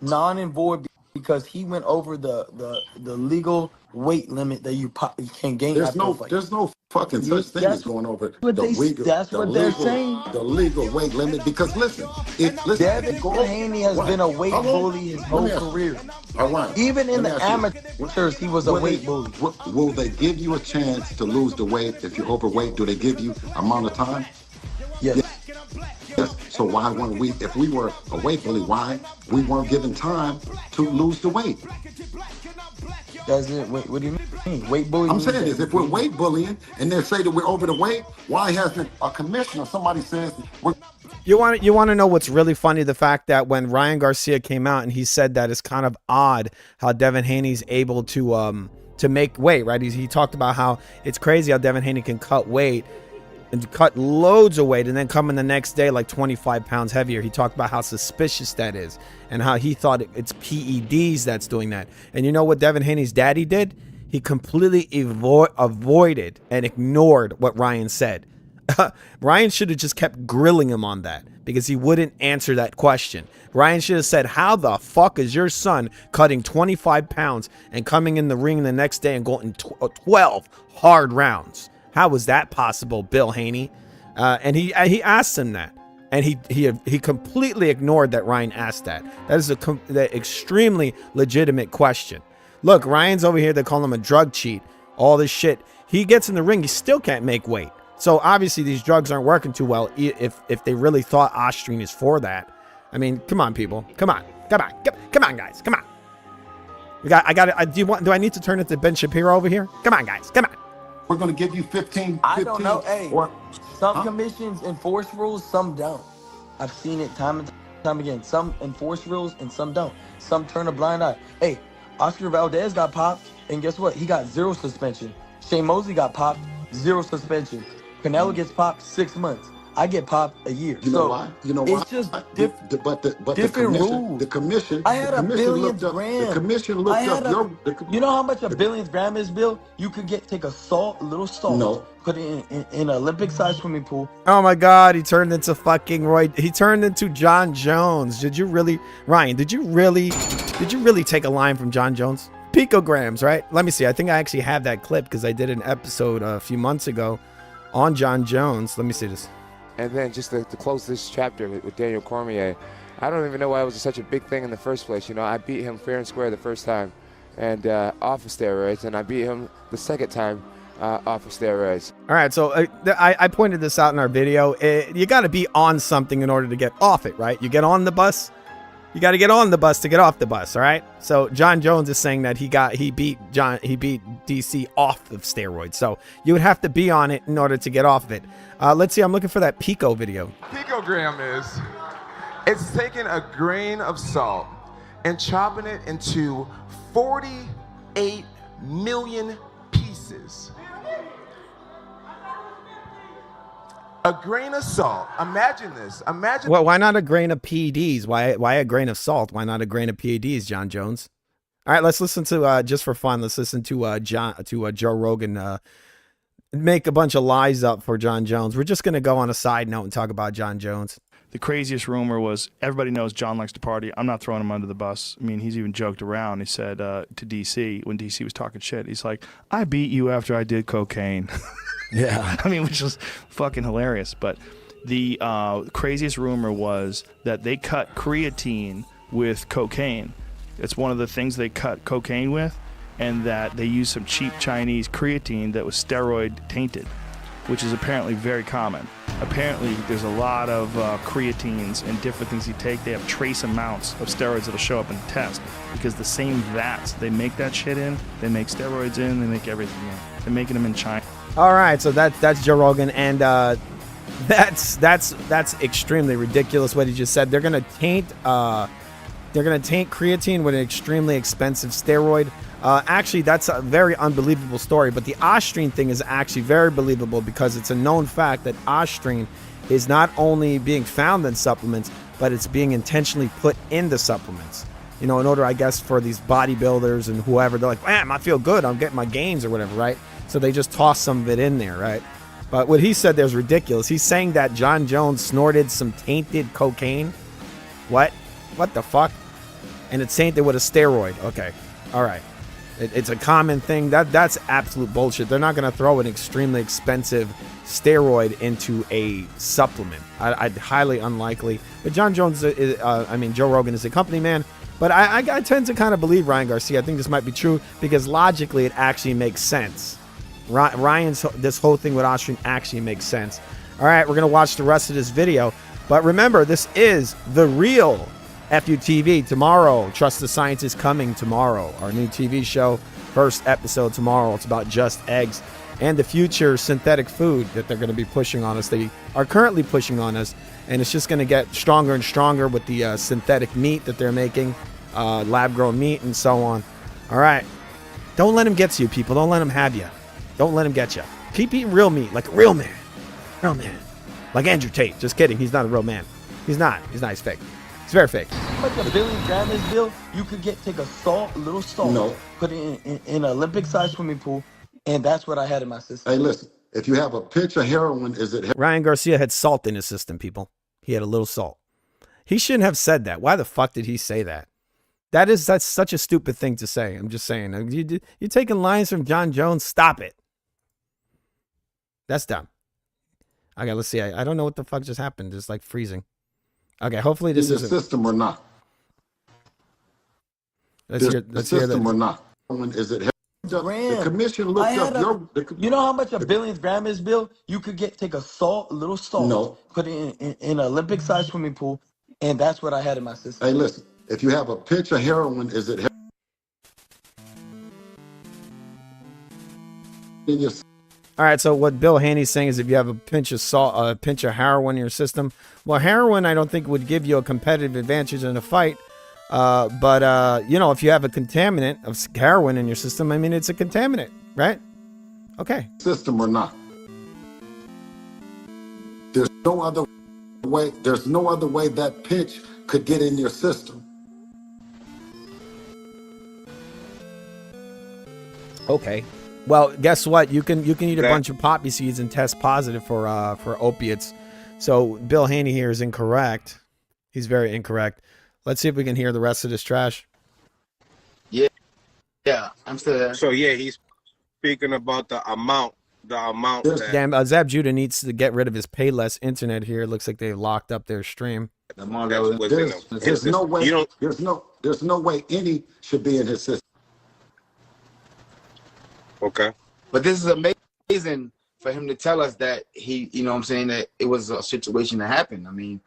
non and void because he went over the legal weight limit that you can gain after a fight? There's no fucking such thing as going over What the they legal, that's the what they're legal, saying. the legal weight limit. Because listen, if Devin you go, Haney has what? been a weight How long? bully his Let whole me ask you. career. All right. Even in Let me the ask you. amateurs, he was a weight bully. Will they give you a chance to lose the weight if you're overweight? Do they give you amount of time? Yes. Yes. So why weren't we? If we were a weight bully, why we weren't given time to lose the weight? That's it. Wait, what do you mean? Weight bully I'm means saying that is, you if we're gain. weight bullying and they say that we're over the weight, why hasn't a commissioner, somebody says we're You want to know what's really funny? The fact that when Ryan Garcia came out and he said that it's kind of odd how Devin Haney's able to make weight, right? He talked about how it's crazy how Devin Haney can cut weight and cut loads of weight and then come in the next day like 25 pounds heavier. He talked about how suspicious that is and how he thought it's PEDs that's doing that. And you know what Devin Haney's daddy did? He completely avoided and ignored what Ryan said. Ryan should have just kept grilling him on that because he wouldn't answer that question. Ryan should have said, how the fuck is your son cutting 25 pounds and coming in the ring the next day and going 12 hard rounds? How was that possible, Bill Haney? And he asked him that. And he completely ignored that Ryan asked that. That is the extremely legitimate question. Look, Ryan's over here. They call him a drug cheat. All this shit. He gets in the ring. He still can't make weight. So obviously these drugs aren't working too well if they really thought Austrian is for that. I mean, come on, people. Come on, guys. Come on. Do I need to turn it to Ben Shapiro over here? Come on, guys. Come on. We're going to give you 15. I don't know. Hey, or, some commissions enforce rules, some don't. I've seen it time and time again. Some enforce rules and some don't. Some turn a blind eye. Hey, Oscar Valdez got popped, and guess what? He got 0 suspension. Shane Mosley got popped, 0 suspension. Canelo gets popped 6 months. I get popped a year. You know why? You know why? It's just different rules. The commission. I had the a commission billion looked up, gram. The commission looked up your. You know how much a billionth gram is, Bill? You could take a little salt, No. put it in an Olympic-sized swimming pool. Oh my God, he turned into fucking Roy. He turned into John Jones. Did you really, Ryan? Did you really take a line from John Jones? Picograms, right? Let me see. I think I actually have that clip because I did an episode a few months ago on John Jones. Let me see this. And then just to close this chapter with Daniel Cormier, I don't even know why it was such a big thing in the first place. You know, I beat him fair and square the first time and off of steroids, and I beat him the second time off of steroids. All right, so I pointed this out in our video. You got to be on something in order to get off it, right? You get on the bus, you got to get on the bus to get off the bus, all right? So John Jones is saying that he beat DC off of steroids. So you would have to be on it in order to get off of it. Let's see, I'm looking for that Pico video. Picogram is, it's taking a grain of salt and chopping it into 48 million pieces. A grain of salt. Imagine this. Imagine. Well, why not a grain of PEDs? Why a grain of salt? Why not a grain of PEDs, John Jones? All right, let's listen to just for fun. Let's listen to Joe Rogan make a bunch of lies up for John Jones. We're just gonna go on a side note and talk about John Jones. The craziest rumor was everybody knows John likes to party. I'm not throwing him under the bus. I mean, he's even joked around. He said to DC when DC was talking shit, he's like, "I beat you after I did cocaine." Yeah. I mean, which was fucking hilarious. But the craziest rumor was that they cut creatine with cocaine. It's one of the things they cut cocaine with, and that they used some cheap Chinese creatine that was steroid tainted, which is apparently very common. Apparently, there's a lot of creatines and different things you take. They have trace amounts of steroids that'll show up in the test because the same vats they make that shit in, they make steroids in, they make everything in. They're making them in China. All right, so that's Joe Rogan, and that's extremely ridiculous what he just said. They're gonna taint creatine with an extremely expensive steroid. Actually, that's a very unbelievable story, but the Austrian thing is actually very believable because it's a known fact that Austrian is not only being found in supplements, but it's being intentionally put in the supplements. in order, I guess, for these bodybuilders and whoever, they're like, man, I feel good, I'm getting my gains or whatever, right? So they just toss some of it in there, right? But what he said there is ridiculous. He's saying that John Jones snorted some tainted cocaine. What the fuck? And it's tainted with a steroid. Okay, all right. It's a common thing. That's absolute bullshit. They're not going to throw an extremely expensive steroid into a supplement. I'd highly unlikely. But John Jones, Joe Rogan is a company man. But I tend to kind of believe Ryan Garcia. I think this might be true because logically it actually makes sense. This whole thing with Austrian actually makes sense. All right, we're going to watch the rest of this video. But remember, this is the real FUTV tomorrow. Trust the Science is coming tomorrow. Our new TV show, first episode tomorrow. It's about just eggs and the future synthetic food that they're going to be pushing on us. They are currently pushing on us, and it's just going to get stronger and stronger with the synthetic meat that they're making, lab-grown meat and so on. All right. Don't let them get to you, people. Don't let them have you. Don't let them get you. Keep eating real meat like a real man. Real man. Like Andrew Tate. Just kidding. He's not a real man. He's not. He's fake. It's very fake. Like a billion grams, Bill, you could take a little salt, put it in an Olympic-sized swimming pool, and that's what I had in my system. Hey, listen, if you have a pinch of heroin, is it... Ryan Garcia had salt in his system, people. He had a little salt. He shouldn't have said that. Why the fuck did he say that? That's such a stupid thing to say. I'm just saying. You're taking lines from John Jones. Stop it. That's dumb. Okay, let's see. I don't know what the fuck just happened. It's like freezing. Okay, hopefully this is the system or not. Let's hear system or not. Is it... The commission looked up you know how much a billion gram is, Bill? You could take a little salt, put it in an Olympic-sized swimming pool, and that's what I had in my system. Hey, listen, if you have a pinch of heroin, is it... All right, so what Bill Haney's saying is if you have a pinch of salt, a pinch of heroin in your system, well, heroin I don't think would give you a competitive advantage in a fight. But if you have a contaminant of heroin in your system, I mean, it's a contaminant, right? Okay. System or not. There's no other way. There's no other way that pinch could get in your system. Okay. Well, guess what? You can eat a bunch of poppy seeds and test positive for opiates. So Bill Haney here is incorrect. He's very incorrect. Let's see if we can hear the rest of this trash. Yeah, I'm still there. So yeah, he's speaking about the amount. Damn, Zab Judah needs to get rid of his Payless internet here. It looks like they've locked up their stream. There's no way. There's no way any should be in his system. Okay. But this is amazing for him to tell us that he, you know what I'm saying, that it was a situation that happened. I mean,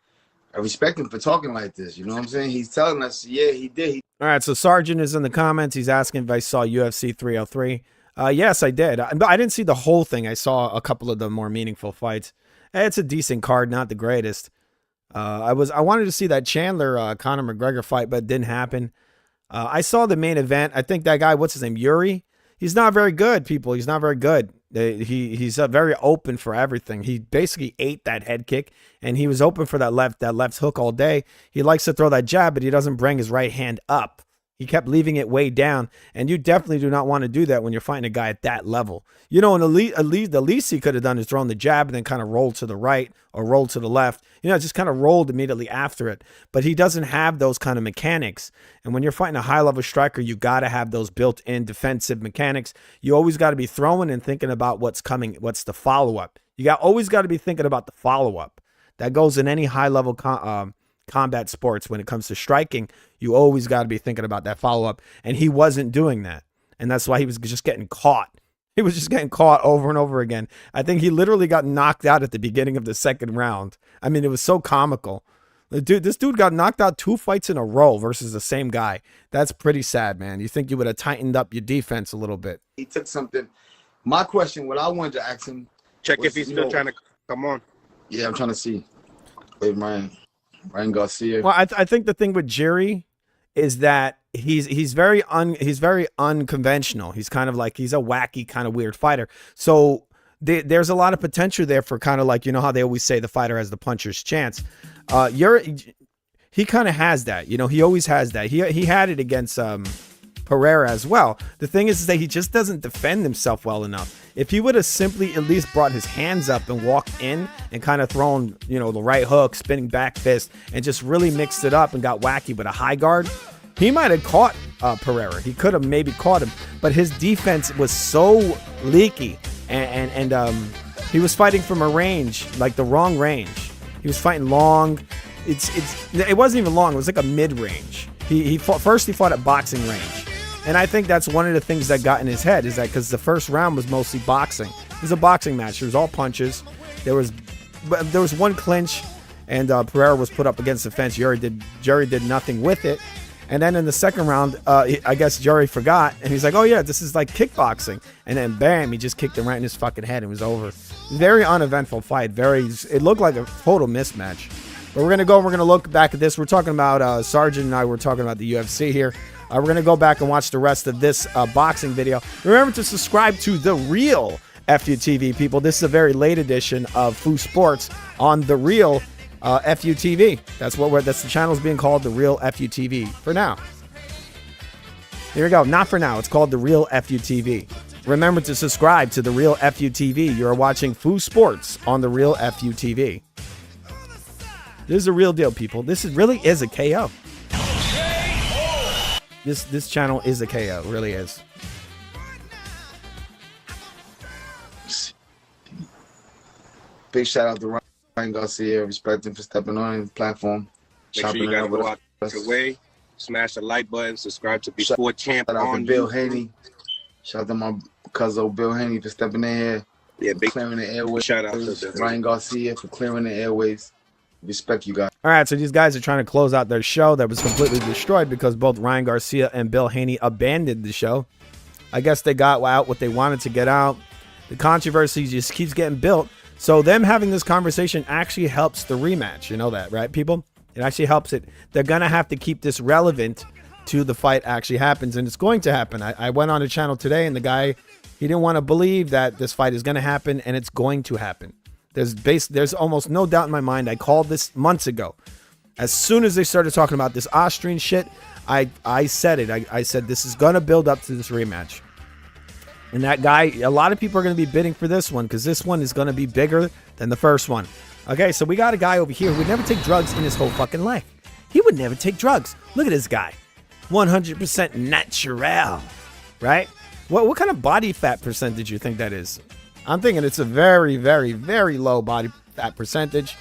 I respect him for talking like this. You know what I'm saying? He's telling us, yeah, he did. All right, so Sergeant is in the comments. He's asking if I saw UFC 303. Yes, I did. But I didn't see the whole thing. I saw a couple of the more meaningful fights. It's a decent card, not the greatest. I wanted to see that Chandler Conor McGregor fight, but it didn't happen. I saw the main event. I think that guy, what's his name, Yuri? He's not very good, people. He's not very good. He's very open for everything. He basically ate that head kick, and he was open for that left hook all day. He likes to throw that jab, but he doesn't bring his right hand up. He kept leaving it way down, and you definitely do not want to do that when you're fighting a guy at that level. You know, and the least he could have done is thrown the jab and then kind of rolled to the right or rolled to the left. You know, just kind of rolled immediately after it. But he doesn't have those kind of mechanics. And when you're fighting a high-level striker, you got to have those built-in defensive mechanics. You always got to be throwing and thinking about what's coming, what's the follow-up. Always got to be thinking about the follow-up. That goes in any high-level combat sports. When it comes to striking, you always got to be thinking about that follow-up, and he wasn't doing that, and that's why he was just getting caught. He was just getting caught over and over again. I think he literally got knocked out at the beginning of the second round. I mean, it was so comical. This dude got knocked out 2 fights in a row versus the same guy. That's pretty sad, man. You think you would have tightened up your defense a little bit. He took something. My question, what I wanted to ask him, check if he's still trying to come on. Yeah, I'm trying to see. Wait, Ryan Garcia. Well, I think the thing with Jerry is that he's very unconventional. He's kind of like, he's a wacky kind of weird fighter. So there's a lot of potential there for kind of like, you know how they always say the fighter has the puncher's chance. he kind of has that. You know, he always has that. He had it against Pereira as well. The thing is that he just doesn't defend himself well enough. If he would have simply at least brought his hands up and walked in and kind of thrown, you know, the right hook, spinning back fist, and just really mixed it up and got wacky with a high guard, he might have caught Pereira. He could have maybe caught him, but his defense was so leaky, and he was fighting from a range, like the wrong range. He was fighting long. It wasn't even long. It was like a mid-range. He fought at boxing range. And I think that's one of the things that got in his head, is that because the first round was mostly boxing. It was a boxing match. It was all punches. There was one clinch, and Pereira was put up against the fence. Jerry did nothing with it. And then in the second round, I guess Jerry forgot, and he's like, "Oh yeah, this is like kickboxing." And then bam, he just kicked him right in his fucking head. It was over. Very uneventful fight. It looked like a total mismatch. But we're gonna look back at this. We're talking about Sergeant and I were talking about the UFC here. We're going to go back and watch the rest of this boxing video. Remember to subscribe to The Real FUTV, people. This is a very late edition of Foo Sports on The Real FUTV. That's the channel's being called The Real FUTV for now. Here we go. Not for now. It's called The Real FUTV. Remember to subscribe to The Real FUTV. You're watching Foo Sports on The Real FUTV. This is a real deal, people. This really is a KO. This channel is a KO. It really is. Big shout out to Ryan Garcia. Respect him for stepping on the platform. Make sure you guys go out your way. Smash the like button. Subscribe to Before Champ. Shout out to Bill Haney. Shout out to my cousin Bill Haney for stepping in here. Yeah, big clearing the airways. Shout out to Ryan Garcia for clearing the airways. Respect you guys. All right, so these guys are trying to close out their show that was completely destroyed because both Ryan Garcia and Bill Haney abandoned the show. I guess they got out what they wanted to get out. The controversy just keeps getting built. So them having this conversation actually helps the rematch. You know that, right, people? It actually helps it. They're going to have to keep this relevant to the fight actually happens, and it's going to happen. I went on a channel today, and the guy, he didn't want to believe that this fight is going to happen, and it's going to happen. There's almost no doubt in my mind. I called this months ago. As soon as they started talking about this Austrian shit, I said it. I said this is going to build up to this rematch. And that guy, a lot of people are going to be bidding for this one because this one is going to be bigger than the first one. Okay, so we got a guy over here who would never take drugs in his whole fucking life. He would never take drugs. Look at this guy. 100% natural, right? What kind of body fat percentage you think that is? I'm thinking it's a very, very, very low body fat percentage.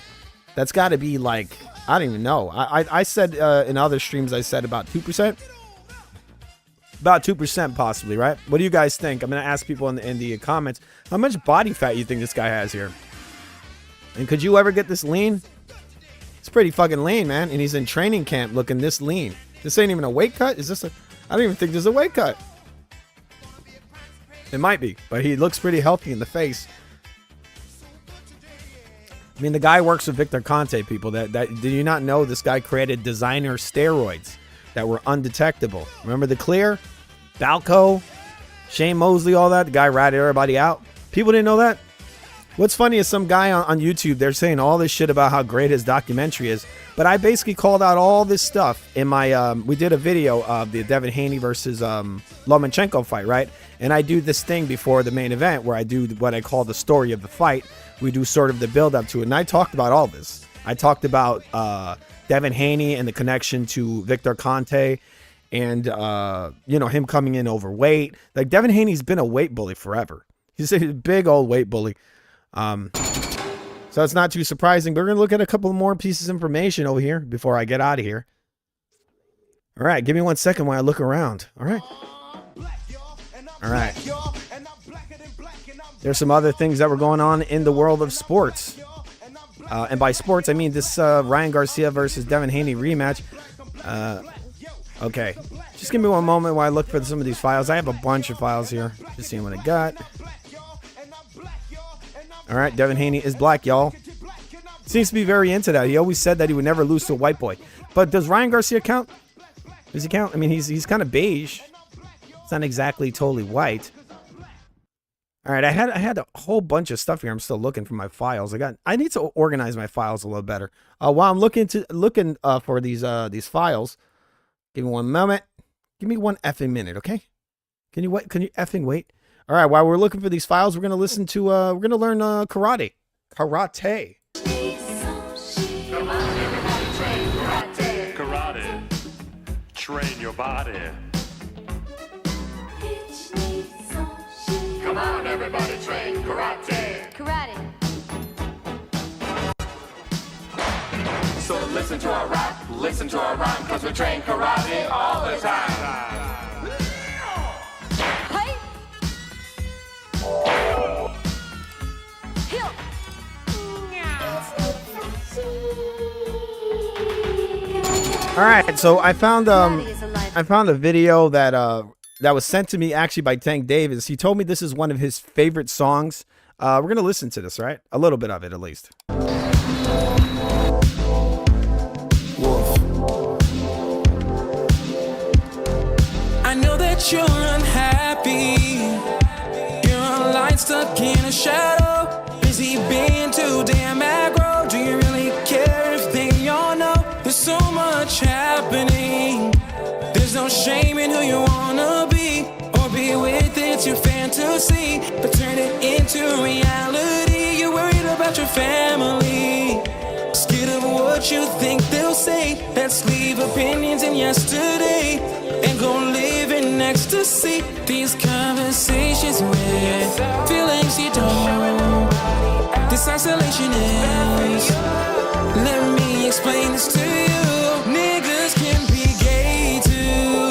That's got to be like, I don't even know. I said in other streams, I said about 2%. About 2% possibly, right? What do you guys think? I'm going to ask people in the comments how much body fat you think this guy has here. And could you ever get this lean? It's pretty fucking lean, man. And he's in training camp looking this lean. This ain't even a weight cut. Is this a... I don't even think there's a weight cut. It might be, but he looks pretty healthy in the face. I mean, the guy works with Victor Conte, people. Did you not know this guy created designer steroids that were undetectable? Remember the Clear? Balco? Shane Mosley, all that? The guy ratted everybody out. People didn't know that? What's funny is some guy on YouTube, they're saying all this shit about how great his documentary is, but I basically called out all this stuff in my, we did a video of the Devin Haney versus Lomachenko fight, right? And I do this thing before the main event where I do what I call the story of the fight. We do sort of the build up to it, and I talked about all this. I talked about Devin Haney and the connection to Victor Conte and, you know, him coming in overweight. Like, Devin Haney's been a weight bully forever. He's a big old weight bully. So it's not too surprising, but we're going to look at a couple more pieces of information over here before I get out of here. All right, give me 1 second while I look around. All right. All right. There's some other things that were going on in the world of sports. And by sports, I mean this Ryan Garcia versus Devin Haney rematch. Okay. Just give me one moment while I look for some of these files. I have a bunch of files here. Just seeing what I got. All right, Devin Haney is black, y'all. Seems to be very into that. He always said that he would never lose to a white boy. But does Ryan Garcia count? Does he count? I mean, he's kind of beige. It's not exactly totally white. All right, I had a whole bunch of stuff here. I'm still looking for my files. I need to organize my files a little better. While I'm looking for these files, give me one moment. Give me one effing minute, okay? Can you wait? Can you effing wait? All right, while we're looking for these files, we're gonna listen to we're gonna learn karate. Karate. Karate. Train your body. Come on, everybody, train karate. Karate. So listen to our rap, listen to our rhyme, cause we train karate all the time. Hey. Heel. All right, so I found a video that that was sent to me actually by Tank Davis. He told me this is one of his favorite songs. We're gonna listen to this, right? A little bit of it, at least. I know that you're unhappy. You're a light stuck in a shadow. Is he being too damn aggro? Do you really care if they all know? There's so much happening. There's no shame in who you wanna be or be with. It's your fantasy, but turn it into reality. You're worried about your family, scared of what you think they'll say. Let's leave opinions in yesterday and go live in ecstasy. These conversations with feelings you don't. This isolation is. Let me explain this to you. Niggas can be gay too.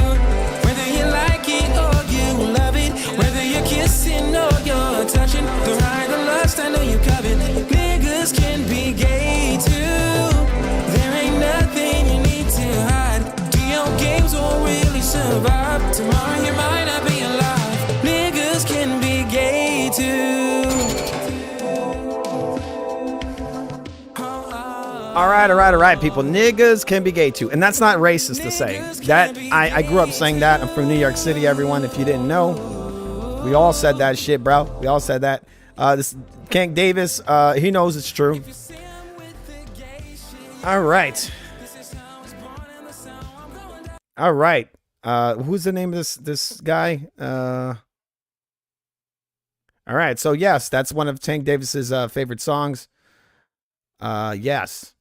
Whether you like it or you love it, whether you're kissing or you're touching, the ride, the lust, I know you covet. Niggas can be gay too. There ain't nothing you need to hide. Do your games won't really survive. Tomorrow you might not be alive. Niggas can be gay too. All right, people. Niggas can be gay too, and that's not racist to say. That I grew up saying that. I'm from New York City, everyone. If you didn't know, we all said that shit, bro. We all said that. This Tank Davis, he knows it's true. All right. Who's the name of this guy? All right. So yes, that's one of Tank Davis's favorite songs. Yes.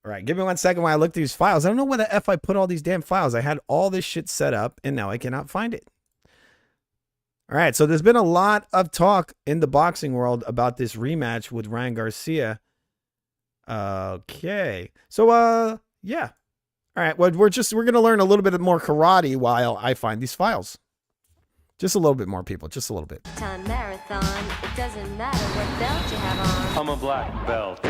All right, give me 1 second while I look through these files. I don't know where the F I put all these damn files. I had all this shit set up, and now I cannot find it. All right, so there's been a lot of talk in the boxing world about this rematch with Ryan Garcia. Okay. So, yeah. All right, well, we're going to learn a little bit more karate while I find these files. Just a little bit more, people. Just a little bit. Time marathon. It doesn't matter what belt you have on. I'm a black belt.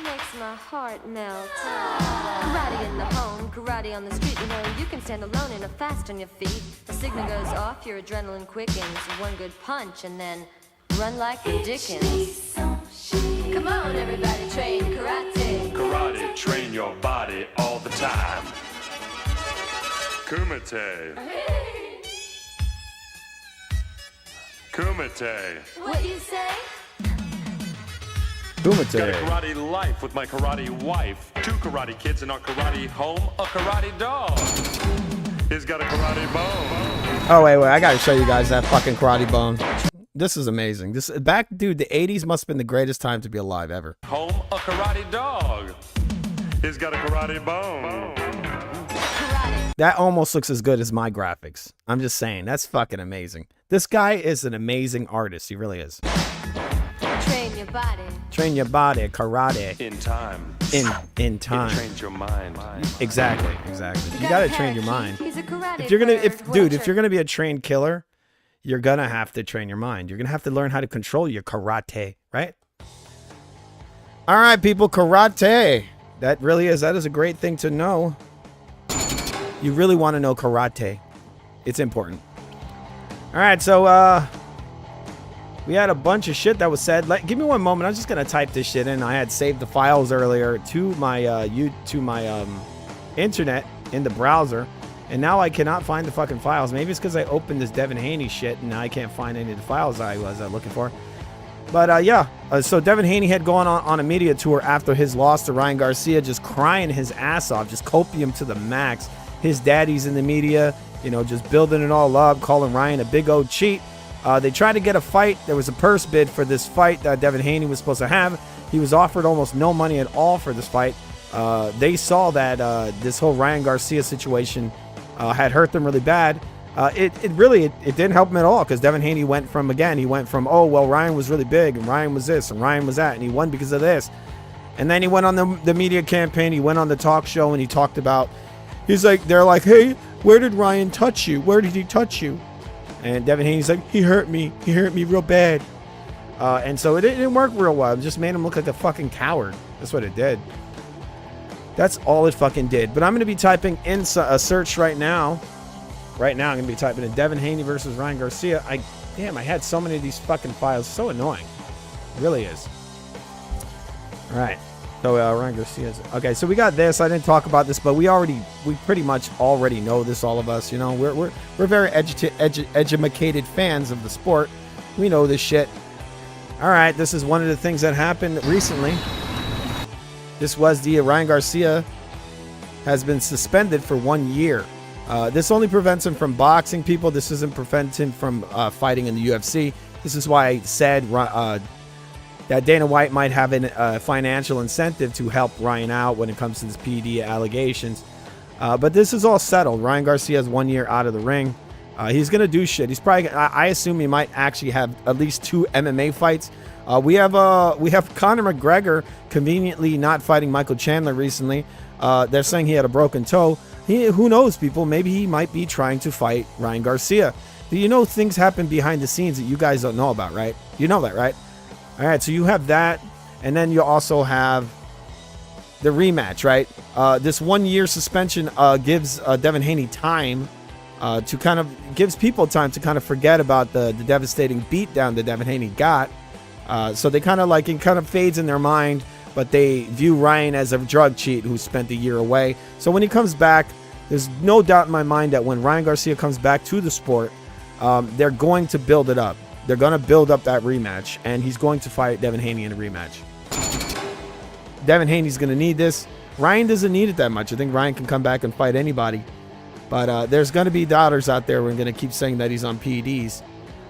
Makes my heart melt. Karate in the home, karate on the street. You know, you can stand alone and fast on your feet. The signal goes off, your adrenaline quickens. One good punch and then run like the Dickens. Come on, everybody, train karate. Karate, train your body all the time. Kumite. Kumite. What you say? Got a karate life with my karate wife. 2 karate kids in our karate home. A karate dog. He's got a karate bone. Oh, wait. I got to show you guys that fucking karate bone. This is amazing. Dude, the 80s must have been the greatest time to be alive ever. Home, a karate dog. He's got a karate bone. That almost looks as good as my graphics. I'm just saying. That's fucking amazing. This guy is an amazing artist. He really is. Train your body. Train your body, karate. In time. In time. It trains your mind. Exactly. You gotta train your mind. He's a karate If you're nerd. gonna be a trained killer, you're gonna have to train your mind. You're gonna have to learn how to control your karate, right? All right, people, karate. That is a great thing to know. You really want to know karate. It's important. All right, so we had a bunch of shit that was said. Give me 1 moment. I'm just gonna type this shit in. I had saved the files earlier to my internet in the browser, And now I cannot find the fucking files. Maybe it's because I opened this Devin Haney shit and now I can't find any of the files I was looking for. But yeah, so Devin Haney had gone on a media tour after his loss to Ryan Garcia, just crying his ass off, just copium to the max. His daddy's in the media, you know, just building it all up, calling Ryan a big old cheat. They tried to get a fight. There was a purse bid for this fight that Devin Haney was supposed to have. He was offered almost no money at all for this fight. They saw that this whole Ryan Garcia situation had hurt them really bad. It didn't help him at all, because Devin Haney went from, oh, well, Ryan was really big, and Ryan was this, and Ryan was that, and he won because of this. And then he went on the media campaign, he went on the talk show, and he talked about, they're like, hey, where did Ryan touch you? Where did he touch you? And Devin Haney's like, he hurt me real bad. And so it didn't work real well. It just made him look like a fucking coward. That's what it did. That's all it fucking did. But I'm going to be typing in a search right now. Right now, I'm going to be typing in Devin Haney versus Ryan Garcia. I had so many of these fucking files. So annoying. It really is. All right. So Ryan Garcia's. Okay, so we got this. I didn't talk about this, but we pretty much already know this, all of us. You know, we're very educated fans of the sport. We know this shit. All right, this is one of the things that happened recently. This was the Ryan Garcia has been suspended for 1 year. This only prevents him from boxing people. This doesn't prevent him from fighting in the UFC. This is why I said that Dana White might have a financial incentive to help Ryan out when it comes to this PD allegations. But this is all settled. Ryan Garcia has 1 year out of the ring. He's going to do shit. He's probably, I assume he might actually have at least 2 MMA fights. We have Conor McGregor conveniently not fighting Michael Chandler recently. They're saying he had a broken toe. Who knows, people? Maybe he might be trying to fight Ryan Garcia. Do you know things happen behind the scenes that you guys don't know about, right? You know that, right? All right, so you have that, and then you also have the rematch, right? This 1 year suspension gives Devin Haney time gives people time to kind of forget about the devastating beatdown that Devin Haney got. So they it kind of fades in their mind, but they view Ryan as a drug cheat who spent a year away. So when he comes back, there's no doubt in my mind that when Ryan Garcia comes back to the sport, they're going to build it up. They're going to build up that rematch, and he's going to fight Devin Haney in a rematch. Devin Haney's going to need this. Ryan doesn't need it that much. I think Ryan can come back and fight anybody. But there's going to be doubters out there who are going to keep saying that he's on PEDs.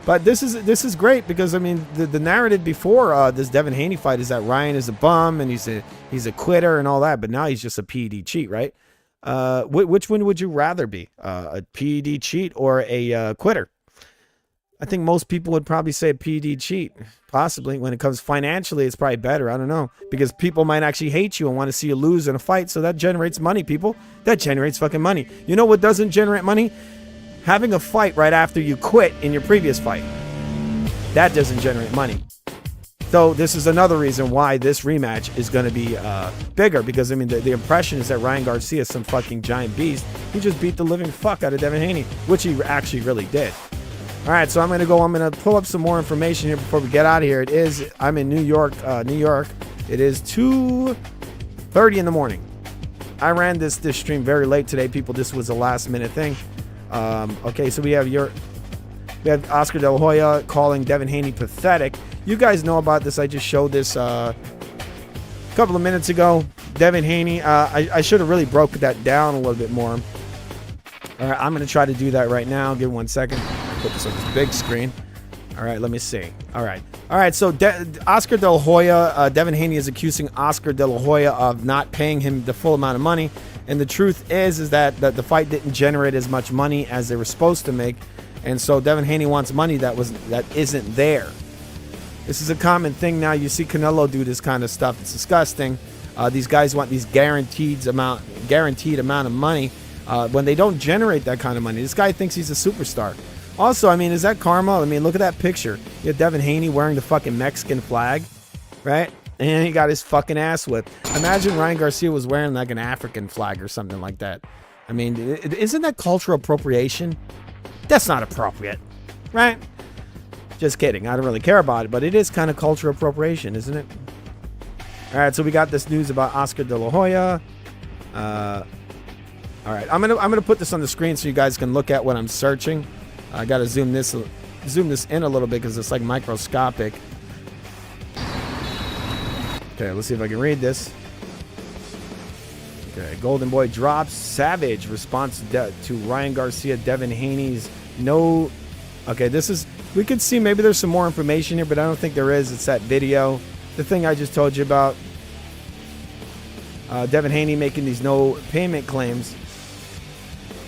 But this is great because, I mean, the narrative before this Devin Haney fight is that Ryan is a bum and he's a quitter and all that. But now he's just a PED cheat, right? Which one would you rather be? A PED cheat or a quitter? I think most people would probably say a PED cheat. Possibly. When it comes financially, it's probably better. I don't know. Because people might actually hate you and want to see you lose in a fight. So that generates money, people. That generates fucking money. You know what doesn't generate money? Having a fight right after you quit in your previous fight. That doesn't generate money. So this is another reason why this rematch is going to be bigger. Because, I mean, the impression is that Ryan Garcia is some fucking giant beast. He just beat the living fuck out of Devin Haney. Which he actually really did. All right, so I'm going to pull up some more information here before we get out of here. I'm in New York. It is 2:30 in the morning. I ran this stream very late today, people. This was a last minute thing. Okay, so we have Oscar De La Hoya calling Devin Haney pathetic. You guys know about this. I just showed this a couple of minutes ago. Devin Haney, I should have really broke that down a little bit more. All right, I'm going to try to do that right now. Give me 1 second. Put this on this big screen. All right, let me see. All right. So Oscar De La Hoya, Devin Haney is accusing Oscar De La Hoya of not paying him the full amount of money. And the truth is that the fight didn't generate as much money as they were supposed to make. And so Devin Haney wants money that isn't there. This is a common thing now. You see Canelo do this kind of stuff. It's disgusting. These guys want these guaranteed amount of money when they don't generate that kind of money. This guy thinks he's a superstar. Also, I mean, is that karma? I mean, look at that picture. You have Devin Haney wearing the fucking Mexican flag, right? And he got his fucking ass whipped. Imagine Ryan Garcia was wearing like an African flag or something like that. I mean, isn't that cultural appropriation? That's not appropriate, right? Just kidding. I don't really care about it, but it is kind of cultural appropriation, isn't it? All right, so we got this news about Oscar De La Hoya. All right, I'm gonna put this on the screen so you guys can look at what I'm searching. I gotta zoom this in a little bit because it's like microscopic. Okay, let's see if I can read this. Okay, Golden Boy drops savage response to Ryan Garcia, Devin Haney's no. Okay, this is, we could see maybe there's some more information here, but I don't think there is. It's that video, the thing I just told you about. Devin Haney making these no payment claims.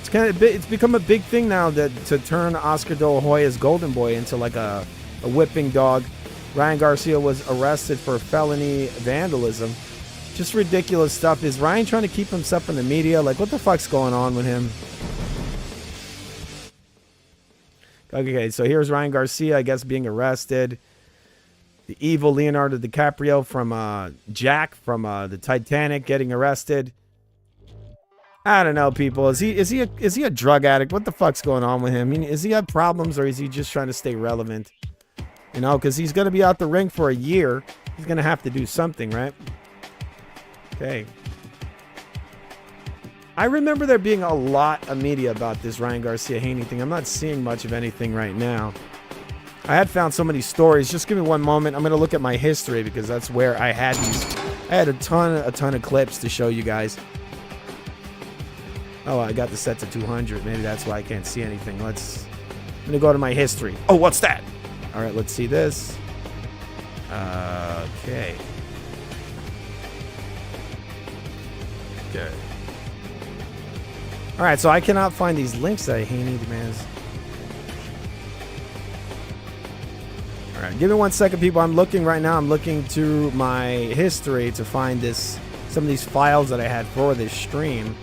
It's become a big thing now to turn Oscar De La Hoya's Golden Boy into like a whipping dog. Ryan Garcia was arrested for felony vandalism. Just ridiculous stuff. Is Ryan trying to keep himself in the media? Like, what the fuck's going on with him? Okay, so here's Ryan Garcia, I guess, being arrested. The evil Leonardo DiCaprio from Jack from the Titanic getting arrested. I don't know, people. Is he a drug addict? What the fuck's going on with him? I mean, is he have problems or is he just trying to stay relevant? You know, because he's going to be out the ring for a year. He's going to have to do something, right? Okay. I remember there being a lot of media about this Ryan Garcia Haney thing. I'm not seeing much of anything right now. I had found so many stories. Just give me one moment. I'm going to look at my history because that's where I had these. I had a ton of clips to show you guys. Oh, I got the set to 200. Maybe that's why I can't see anything. I'm going to go to my history. Oh, what's that? All right, let's see this. Okay. Okay. All right, so I cannot find these links that Haney demands. All right, give me 1 second, people. I'm looking right now. I'm looking through my history to find some of these files that I had for this stream.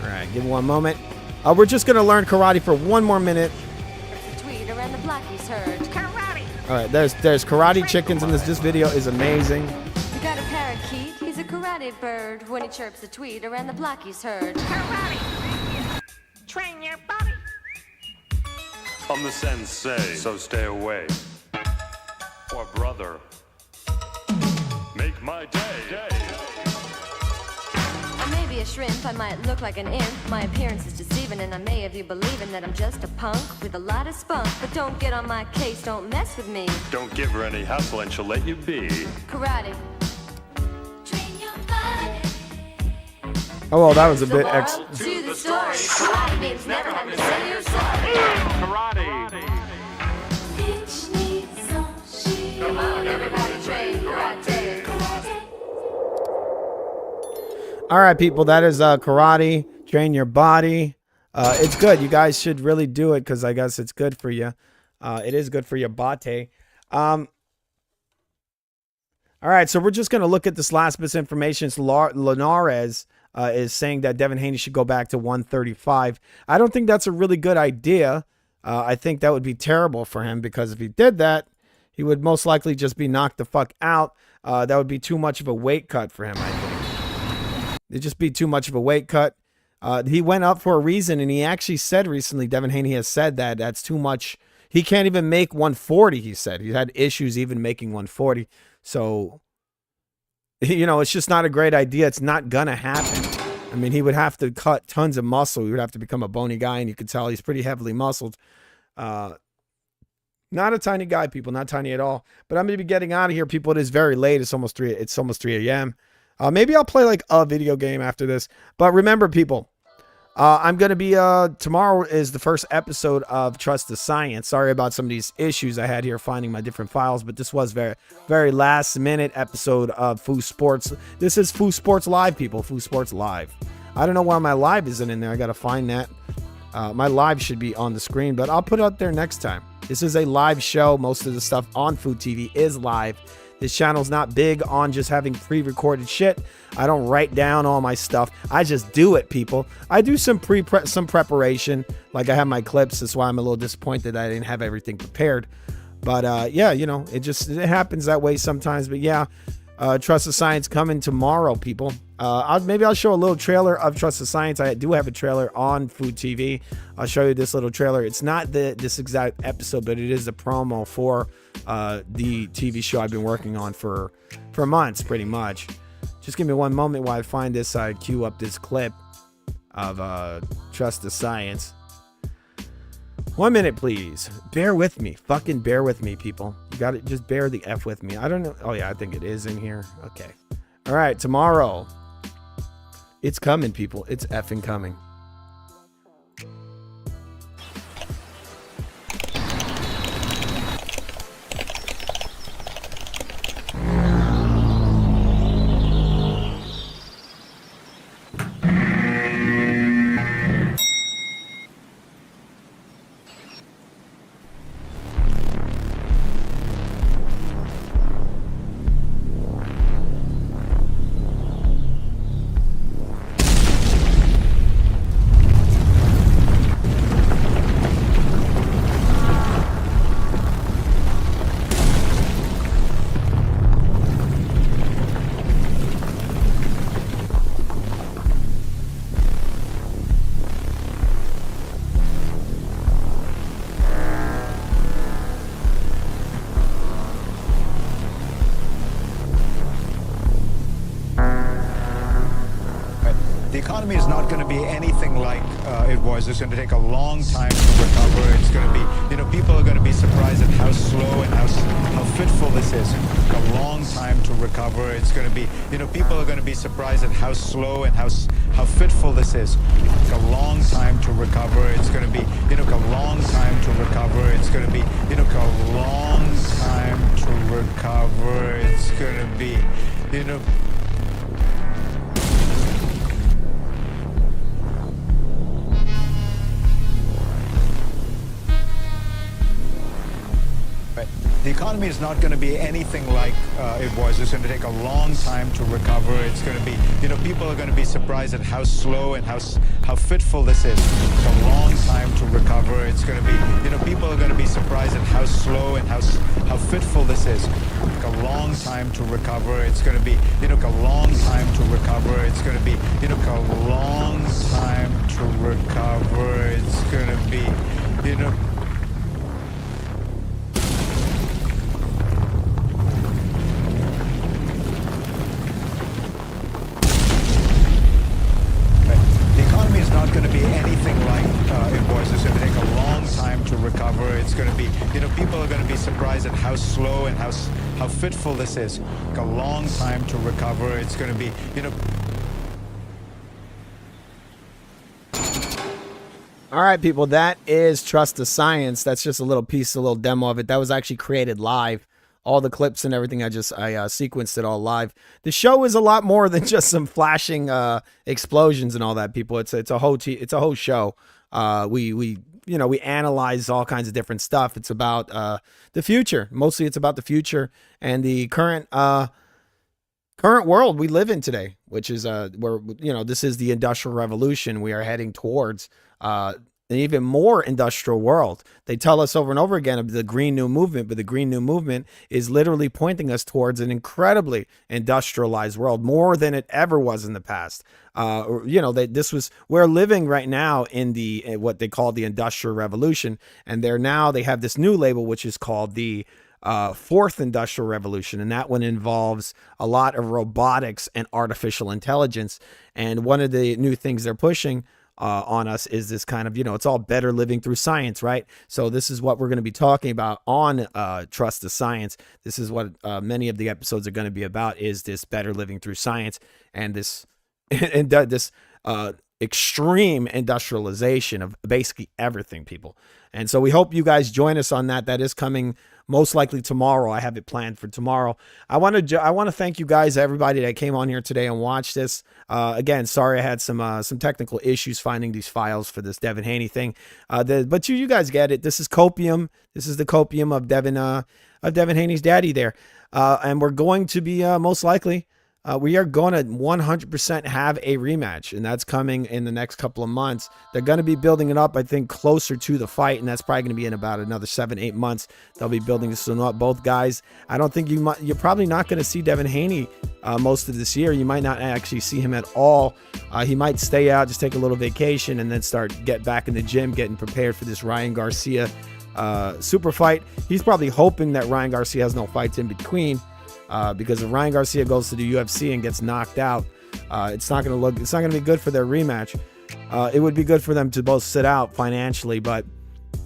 All right, give me one moment. We're just going to learn karate for 1 more minute. All right, there's karate chickens in this. This video is amazing. You got a parakeet, he's a karate bird. When he chirps a tweet around the block he's heard. Karate! Train your body. I'm the sensei, so stay away. Or brother, make my day. I may be a shrimp, I might look like an imp. My appearance is deceiving and I may have you believing that I'm just a punk with a lot of spunk. But don't get on my case, don't mess with me. Don't give her any hassle and she'll let you be. Karate. Oh, well, that was a bit To the story. Karate means never having to say you're sorry. Karate. Come on, everybody train karate. All right, people, that is karate. Train your body. It's good. You guys should really do it because I guess it's good for you. It is good for your bate. All right, so we're just going to look at this last bit of information. Linares is saying that Devin Haney should go back to 135. I don't think that's a really good idea. I think that would be terrible for him because if he did that, he would most likely just be knocked the fuck out. That would be too much of a weight cut for him, I think. It'd just be too much of a weight cut. He went up for a reason, and he actually said recently, Devin Haney has said that that's too much. He can't even make 140, he said. He had issues even making 140. So, you know, it's just not a great idea. It's not going to happen. I mean, he would have to cut tons of muscle. He would have to become a bony guy, and you could tell he's pretty heavily muscled. Not a tiny guy, people. Not tiny at all. But I'm going to be getting out of here, people. It is very late. It's almost 3 a.m. Maybe I'll play like a video game after this. But remember, people, I'm going to be, tomorrow is the first episode of Trust the Science. Sorry about some of these issues I had here finding my different files, but this was very, very last minute episode of Foo Sports. This is Foo Sports Live, people. Foo Sports Live. I don't know why my live isn't in there. I got to find that. My live should be on the screen, but I'll put it up there next time. This is a live show. Most of the stuff on Food TV is live. This channel's not big on just having pre-recorded shit. I don't write down all my stuff. I just do it, people. I do some preparation. Like I have my clips. That's why I'm a little disappointed that I didn't have everything prepared. But yeah, you know, it happens that way sometimes. But yeah, Trust the Science coming tomorrow, people. Maybe I'll show a little trailer of Trust the Science. I do have a trailer on Food TV. I'll show you this little trailer. It's not this exact episode, but it is a promo for the TV show I've been working on for months, pretty much. Just give me one moment while I find this, cue up this clip of Trust the Science. 1 minute, please. Bear with me. Fucking bear with me, people. You got to just bear the F with me. I don't know. Oh, yeah, I think it is in here. Okay. All right, tomorrow. It's coming, people. It's effing coming. The economy is not going to be anything like it was. It's going to take a long time to recover. It's going to be, people are going to be surprised at how slow and how fitful this is. A long time to recover. It's going to be, people are going to be surprised at how slow and how fitful this is. A long time to recover. It's going to be, a long time to recover. It's going to be, a long time to recover. It's going to be, The economy is not going to be anything like it was. It's going to take a long time to recover. It's going to be, people are going to be surprised at how slow and how fitful this is. It's a long time to recover. It's going to be, people are going to be surprised at how slow and how fitful this is. It's a long time to recover. It's going to be, a long time to recover. It's going to be, a long time to recover. It's going to be, not going to be anything like it was. It's going to take a long time to recover. It's going to be, people are going to be surprised at how slow and how fitful this is. A long time to recover. It's going to be, All right, people, that is Trust the Science. That's just a little piece, a little demo of it. That was actually created live. All the clips and everything, I sequenced it all live. The show is a lot more than just some flashing explosions and all that, people. It's a whole show. We analyze all kinds of different stuff. It's about the future. Mostly it's about the future and the current world we live in today, which is where this is the Industrial Revolution. We are heading towards an even more industrial world. They tell us over and over again of the Green New Movement, but the Green New Movement is literally pointing us towards an incredibly industrialized world, more than it ever was in the past. We're living right now in what they call the Industrial Revolution, and they have this new label which is called the Fourth Industrial Revolution, and that one involves a lot of robotics and artificial intelligence. And one of the new things they're pushing on us is this kind of, it's all better living through science, right? So this is what we're going to be talking about on Trust the Science. This is what many of the episodes are going to be about, is this better living through science and this extreme industrialization of basically everything, people. And so we hope you guys join us on that. That is coming most likely tomorrow. I have it planned for tomorrow. I want to thank you guys, everybody that came on here today and watched this. Again, sorry I had some technical issues finding these files for this Devin Haney thing. But you guys get it. This is copium. This is the copium of Devin Haney's daddy there. And we're going to be most likely. We are going to 100% have a rematch, and that's coming in the next couple of months. They're going to be building it up, I think, closer to the fight, and that's probably going to be in about another 7-8 months. They'll be building this up. Both guys, I don't think you're probably not going to see Devin Haney most of this year. You might not actually see him at all. He might stay out, just take a little vacation, and then get back in the gym, getting prepared for this Ryan Garcia super fight. He's probably hoping that Ryan Garcia has no fights in between. because if Ryan Garcia goes to the UFC and gets knocked out, it's not going to be good for their rematch. It would be good for them to both sit out financially, but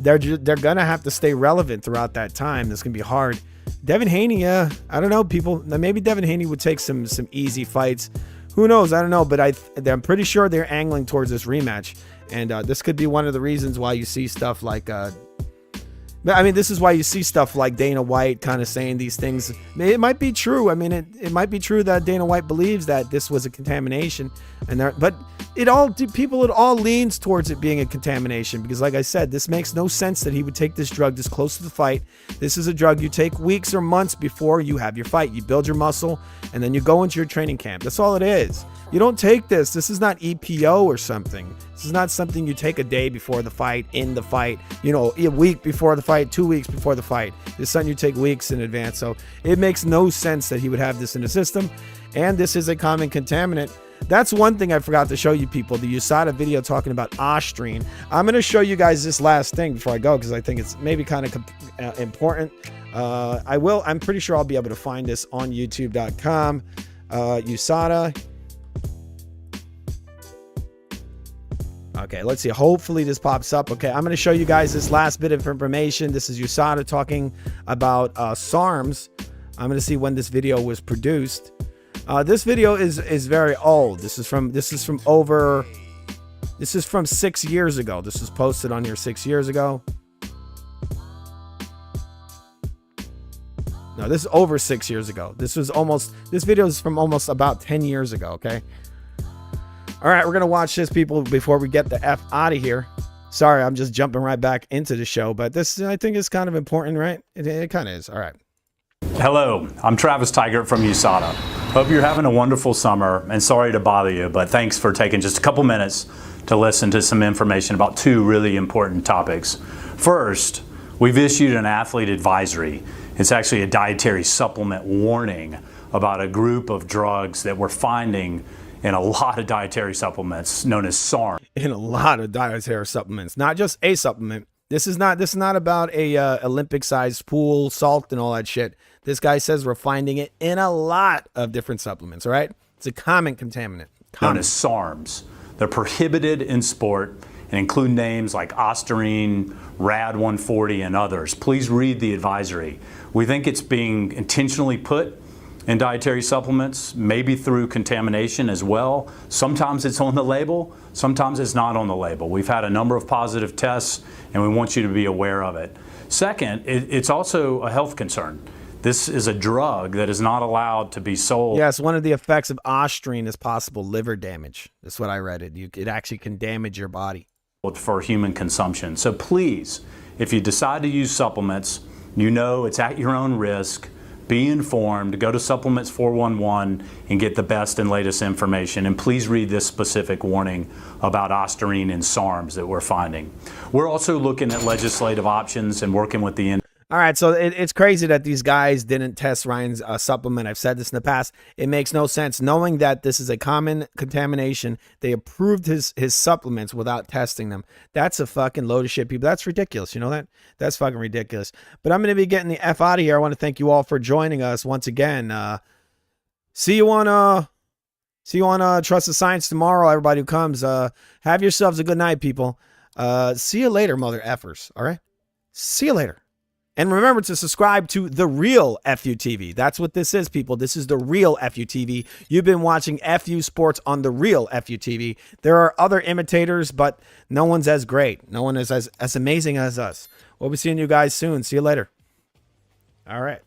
they're going to have to stay relevant throughout that time. This can be hard. Devin Haney, I don't know, people. Maybe Devin Haney would take some easy fights. Who knows? I don't know, but I'm pretty sure they're angling towards this rematch, and this could be one of the reasons why you see stuff like. This is why you see stuff like Dana White kind of saying these things. It might be true. I mean, it might be true that Dana White believes that this was a contamination, but it all leans towards it being a contamination because, like I said, this makes no sense that he would take this drug this close to the fight. This is a drug you take weeks or months before you have your fight. You build your muscle, and then you go into your training camp. That's all it is. You don't take this. This is not EPO or something. This is not something you take a day before the fight, in the fight, a week before the fight, 2 weeks before the fight. This is something you take weeks in advance. So it makes no sense that he would have this in the system. And this is a common contaminant. That's one thing I forgot to show you people, the USADA video talking about ostrine. I'm going to show you guys this last thing before I go because I think it's maybe kind of important. I'm pretty sure I'll be able to find this on youtube.com. USADA. Okay, let's see. Hopefully this pops up. Okay, I'm going to show you guys this last bit of information. This is USADA talking about SARMs. I'm going to see when this video was produced. This video is very old. This is from 6 years ago. This was posted on here 6 years ago. No, this is over 6 years ago. This video is from almost about 10 years ago, okay? All right, we're going to watch this, people, before we get the F out of here. Sorry, I'm just jumping right back into the show, but this, I think, is kind of important, right? It kind of is. All right. Hello, I'm Travis Tigert from USADA. Hope you're having a wonderful summer, and sorry to bother you, but thanks for taking just a couple minutes to listen to some information about two really important topics. First, we've issued an athlete advisory. It's actually a dietary supplement warning about a group of drugs that we're finding in a lot of dietary supplements known as SARM. In a lot of dietary supplements, not just a supplement. This is not about a Olympic-sized pool, salt, and all that shit. This guy says we're finding it in a lot of different supplements, all right? It's a common contaminant. Known as SARMs. They're prohibited in sport and include names like Ostarine, Rad 140, and others. Please read the advisory. We think it's being intentionally put in dietary supplements, maybe through contamination as well. Sometimes it's on the label, sometimes it's not on the label. We've had a number of positive tests, and we want you to be aware of it. Second, it's also a health concern. This is a drug that is not allowed to be sold. Yes, one of the effects of Ostarine is possible liver damage. That's what I read. It actually can damage your body. For human consumption. So please, if you decide to use supplements, it's at your own risk. Be informed, go to Supplements 411 and get the best and latest information. And please read this specific warning about Ostarine and SARMs that we're finding. We're also looking at legislative options and working with the All right, so it's crazy that these guys didn't test Ryan's supplement. I've said this in the past. It makes no sense. Knowing that this is a common contamination, they approved his supplements without testing them. That's a fucking load of shit, people. That's ridiculous. You know that? That's fucking ridiculous. But I'm going to be getting the F out of here. I want to thank you all for joining us once again. See you on Trust the Science tomorrow, everybody who comes. Have yourselves a good night, people. See you later, mother effers. All right? See you later. And remember to subscribe to The Real FUTV. That's what this is, people. This is The Real FUTV. You've been watching FU Sports on The Real FUTV. There are other imitators, but no one's as great. No one is as amazing as us. We'll be seeing you guys soon. See you later. All right.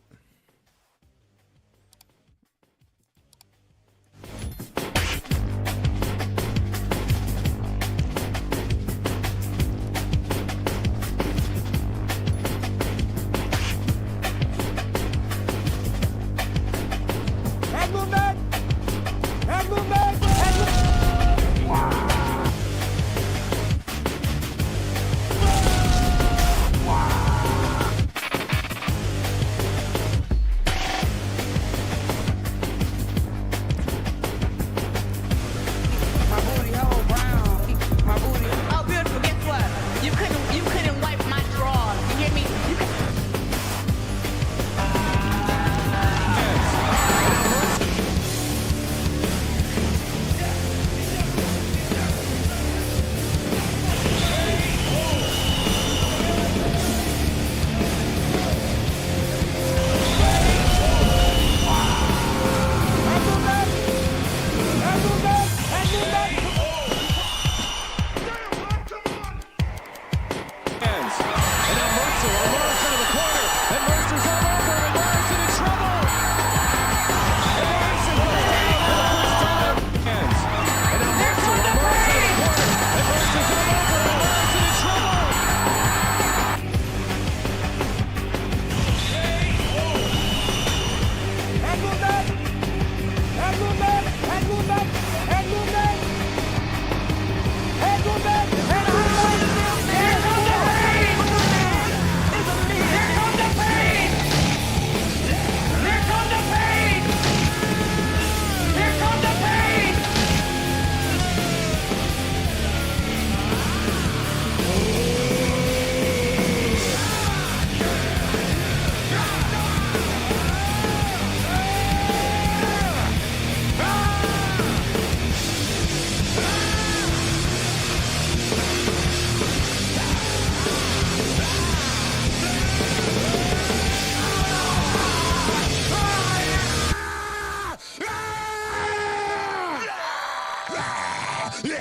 What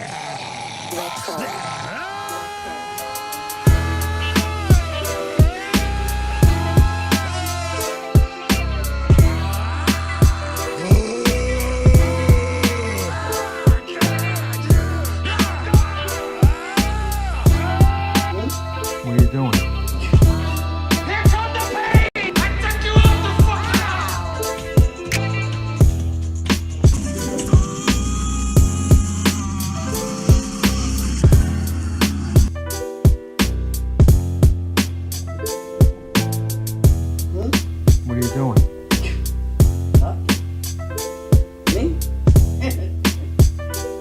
are you doing? What are you doing? Me?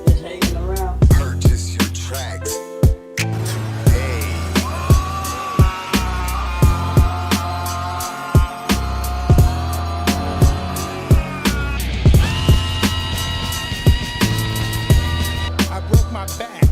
Just hanging around. Purchase your tracks today. I broke my back.